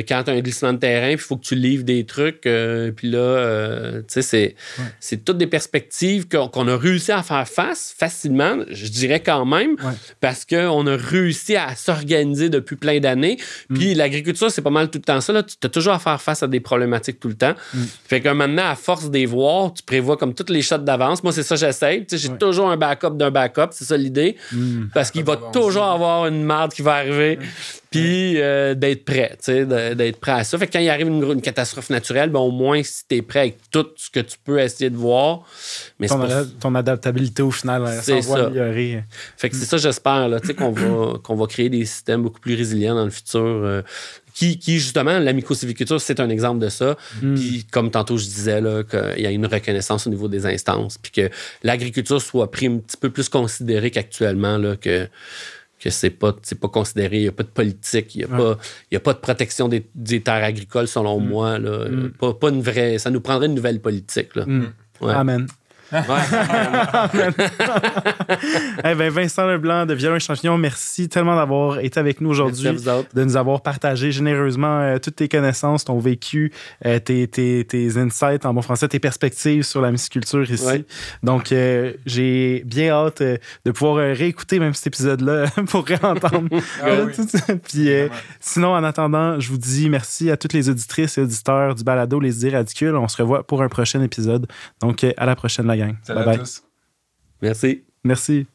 quand tu as un glissement de terrain, il faut que tu livres des trucs. Puis là, tu sais, c'est toutes des perspectives qu'on a réussi à faire face facilement, je dirais quand même, parce qu'on a réussi à s'organiser depuis plein d'années. Puis, l'agriculture, c'est pas mal tout le temps ça. Tu as toujours à faire face à des problématiques tout le temps. Fait que maintenant, à force des voir, tu prévois comme toutes les shots d'avance. Moi, c'est ça que j'essaie. J'ai toujours un backup d'un backup. C'est ça l'idée. Parce qu'il va toujours avoir une merde qui va arriver. Puis d'être prêt, d'être prêt à ça. Fait que quand il arrive une catastrophe naturelle, ben, au moins, si tu es prêt avec tout ce que tu peux essayer de voir. Mais ton adaptabilité, au final, ça va améliorer. Fait que c'est ça, j'espère, là, qu'on va créer des systèmes beaucoup plus résilients dans le futur. Qui, justement, la mycosylviculture, c'est un exemple de ça. Puis, comme tantôt je disais, là, qu'il y a une reconnaissance au niveau des instances. Puis que l'agriculture soit pris un petit peu plus considérée qu'actuellement, là, que c'est pas considéré, il n'y a pas de politique, il n'y a pas de protection des terres agricoles, selon moi. Là. Pas une vraie... Ça nous prendrait une nouvelle politique. Là. Amen. Eh ben, Vincent Leblanc de Violon et Champignon, merci tellement d'avoir été avec nous aujourd'hui, de nous avoir partagé généreusement toutes tes connaissances, ton vécu, tes insights en bon français, tes perspectives sur la musiculture ici. Ouais. Donc, j'ai bien hâte de pouvoir réécouter même cet épisode-là pour réentendre. Puis, sinon, en attendant, je vous dis merci à toutes les auditrices et auditeurs du balado Les Idées Radicules. On se revoit pour un prochain épisode. Donc, à la prochaine, la gang. Salut à tous. Merci. Merci.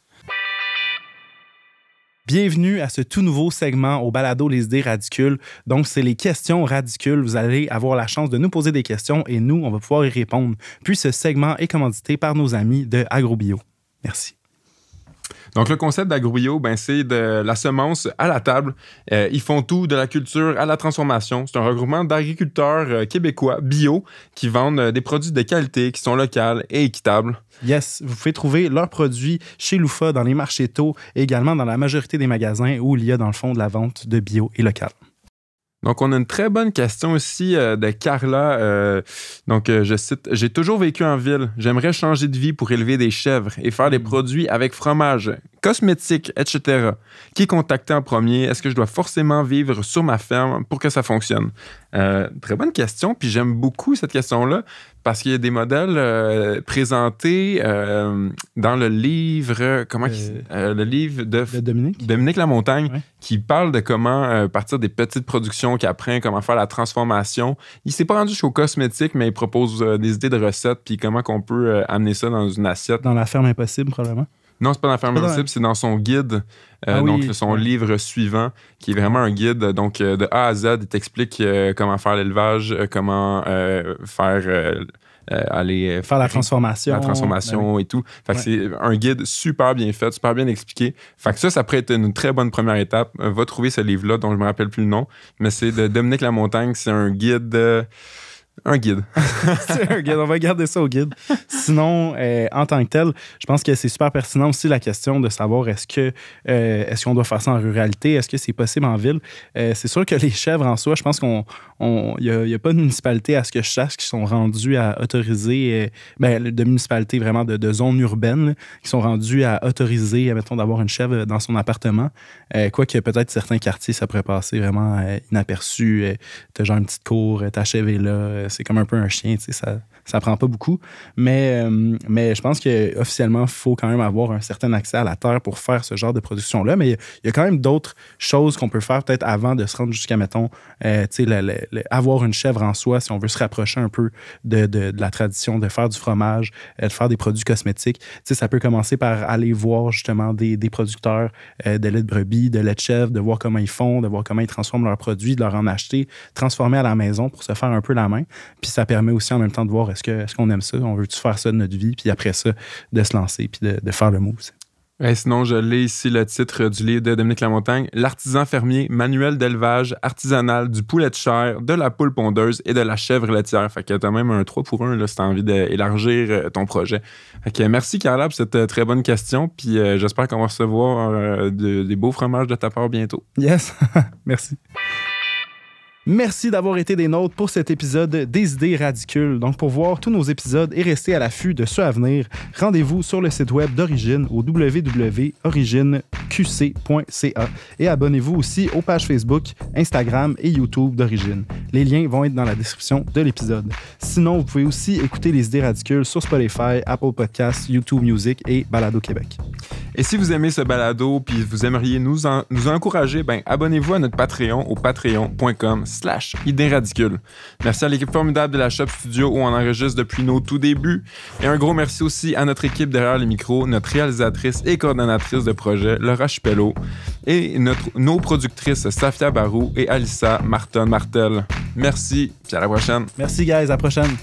Bienvenue à ce tout nouveau segment au balado Les Idées Radicules. Donc, c'est les questions radicules. Vous allez avoir la chance de nous poser des questions et nous, on va pouvoir y répondre. Puis, ce segment est commandité par nos amis de AgroBio. Merci. Donc, le concept d'AgroBio, c'est de la semence à la table. Ils font tout, de la culture à la transformation. C'est un regroupement d'agriculteurs québécois bio qui vendent des produits de qualité, qui sont locaux et équitables. Yes, vous pouvez trouver leurs produits chez Loufa, dans les marchés tôt et également dans la majorité des magasins où il y a dans le fond de la vente de bio et local. Donc, on a une très bonne question ici de Carla. Je cite, « J'ai toujours vécu en ville. J'aimerais changer de vie pour élever des chèvres et faire des produits avec fromage, cosmétiques, etc. Qui contacter en premier? Est-ce que je dois forcément vivre sur ma ferme pour que ça fonctionne? » Très bonne question. Puis j'aime beaucoup cette question-là parce qu'il y a des modèles présentés dans le livre, le livre de Dominique Lamontagne, qui parle de comment partir des petites productions qui apprennent comment faire la transformation. Il s'est pas rendu jusqu'au cosmétique, mais il propose des idées de recettes puis comment qu'on peut amener ça dans une assiette. Dans la ferme impossible, probablement. Non, c'est pas dans la ferme impossible, c'est dans son guide, donc son livre suivant, qui est vraiment un guide. Donc, de A à Z, il t'explique comment faire l'élevage, comment faire la transformation. La transformation et tout. Fait que c'est un guide super bien fait, super bien expliqué. Fait que ça pourrait être une très bonne première étape. Va trouver ce livre-là, dont je me rappelle plus le nom, mais c'est de Dominique Lamontagne. C'est un guide... Un guide. C'est un guide. On va garder ça au guide. Sinon, en tant que tel, je pense que c'est super pertinent aussi la question de savoir est-ce qu'on doit faire ça en ruralité? Est-ce que c'est possible en ville? C'est sûr que les chèvres en soi, je pense qu'il n'y a pas de municipalité à ce que je sache qui sont rendus à autoriser, de municipalités vraiment de zones urbaines, là, qui sont rendus à autoriser, mettons, d'avoir une chèvre dans son appartement. Quoique peut-être certains quartiers, ça pourrait passer vraiment inaperçu. T'as genre une petite cour, ta chèvre est là. C'est comme un peu un chien, tu sais, ça prend pas beaucoup. Mais je pense qu'officiellement, il faut quand même avoir un certain accès à la terre pour faire ce genre de production-là. Mais il y a quand même d'autres choses qu'on peut faire peut-être avant de se rendre jusqu'à, mettons, avoir une chèvre en soi, si on veut se rapprocher un peu de la tradition de faire du fromage, de faire des produits cosmétiques. Tu sais, ça peut commencer par aller voir justement des producteurs de lait de brebis, de lait de chèvre, de voir comment ils font, de voir comment ils transforment leurs produits, de leur en acheter, transformer à la maison pour se faire un peu la main. Puis ça permet aussi en même temps de voir est-ce qu'on aime ça, on veut-tu faire ça de notre vie, puis après ça, de se lancer, puis de faire le move. Sinon, je lis ici le titre du livre de Dominique Lamontagne, « L'artisan fermier, manuel d'élevage artisanal du poulet de chair, de la poule pondeuse et de la chèvre laitière. » Fait que t'as même un 3 pour 1 là, si t'as envie d'élargir ton projet. Fait que merci Carla pour cette très bonne question, puis j'espère qu'on va recevoir des beaux fromages de ta part bientôt. Yes, merci. Merci d'avoir été des nôtres pour cet épisode des Idées Radicules. Donc, pour voir tous nos épisodes et rester à l'affût de ceux à venir, rendez-vous sur le site web d'Origine au www.origineqc.ca et abonnez-vous aussi aux pages Facebook, Instagram et YouTube d'Origine. Les liens vont être dans la description de l'épisode. Sinon, vous pouvez aussi écouter les Idées Radicules sur Spotify, Apple Podcasts, YouTube Music et Balado Québec. Et si vous aimez ce balado puis vous aimeriez nous encourager, abonnez-vous à notre Patreon au patreon.com/Idées Radicules. Merci à l'équipe formidable de la Shop Studio où on enregistre depuis nos tout débuts. Et un gros merci aussi à notre équipe derrière les micros, notre réalisatrice et coordonnatrice de projet, Laura Chipello, et nos productrices Safia Barou et Alissa Martin-Martel. Merci, puis à la prochaine. Merci, guys. À la prochaine.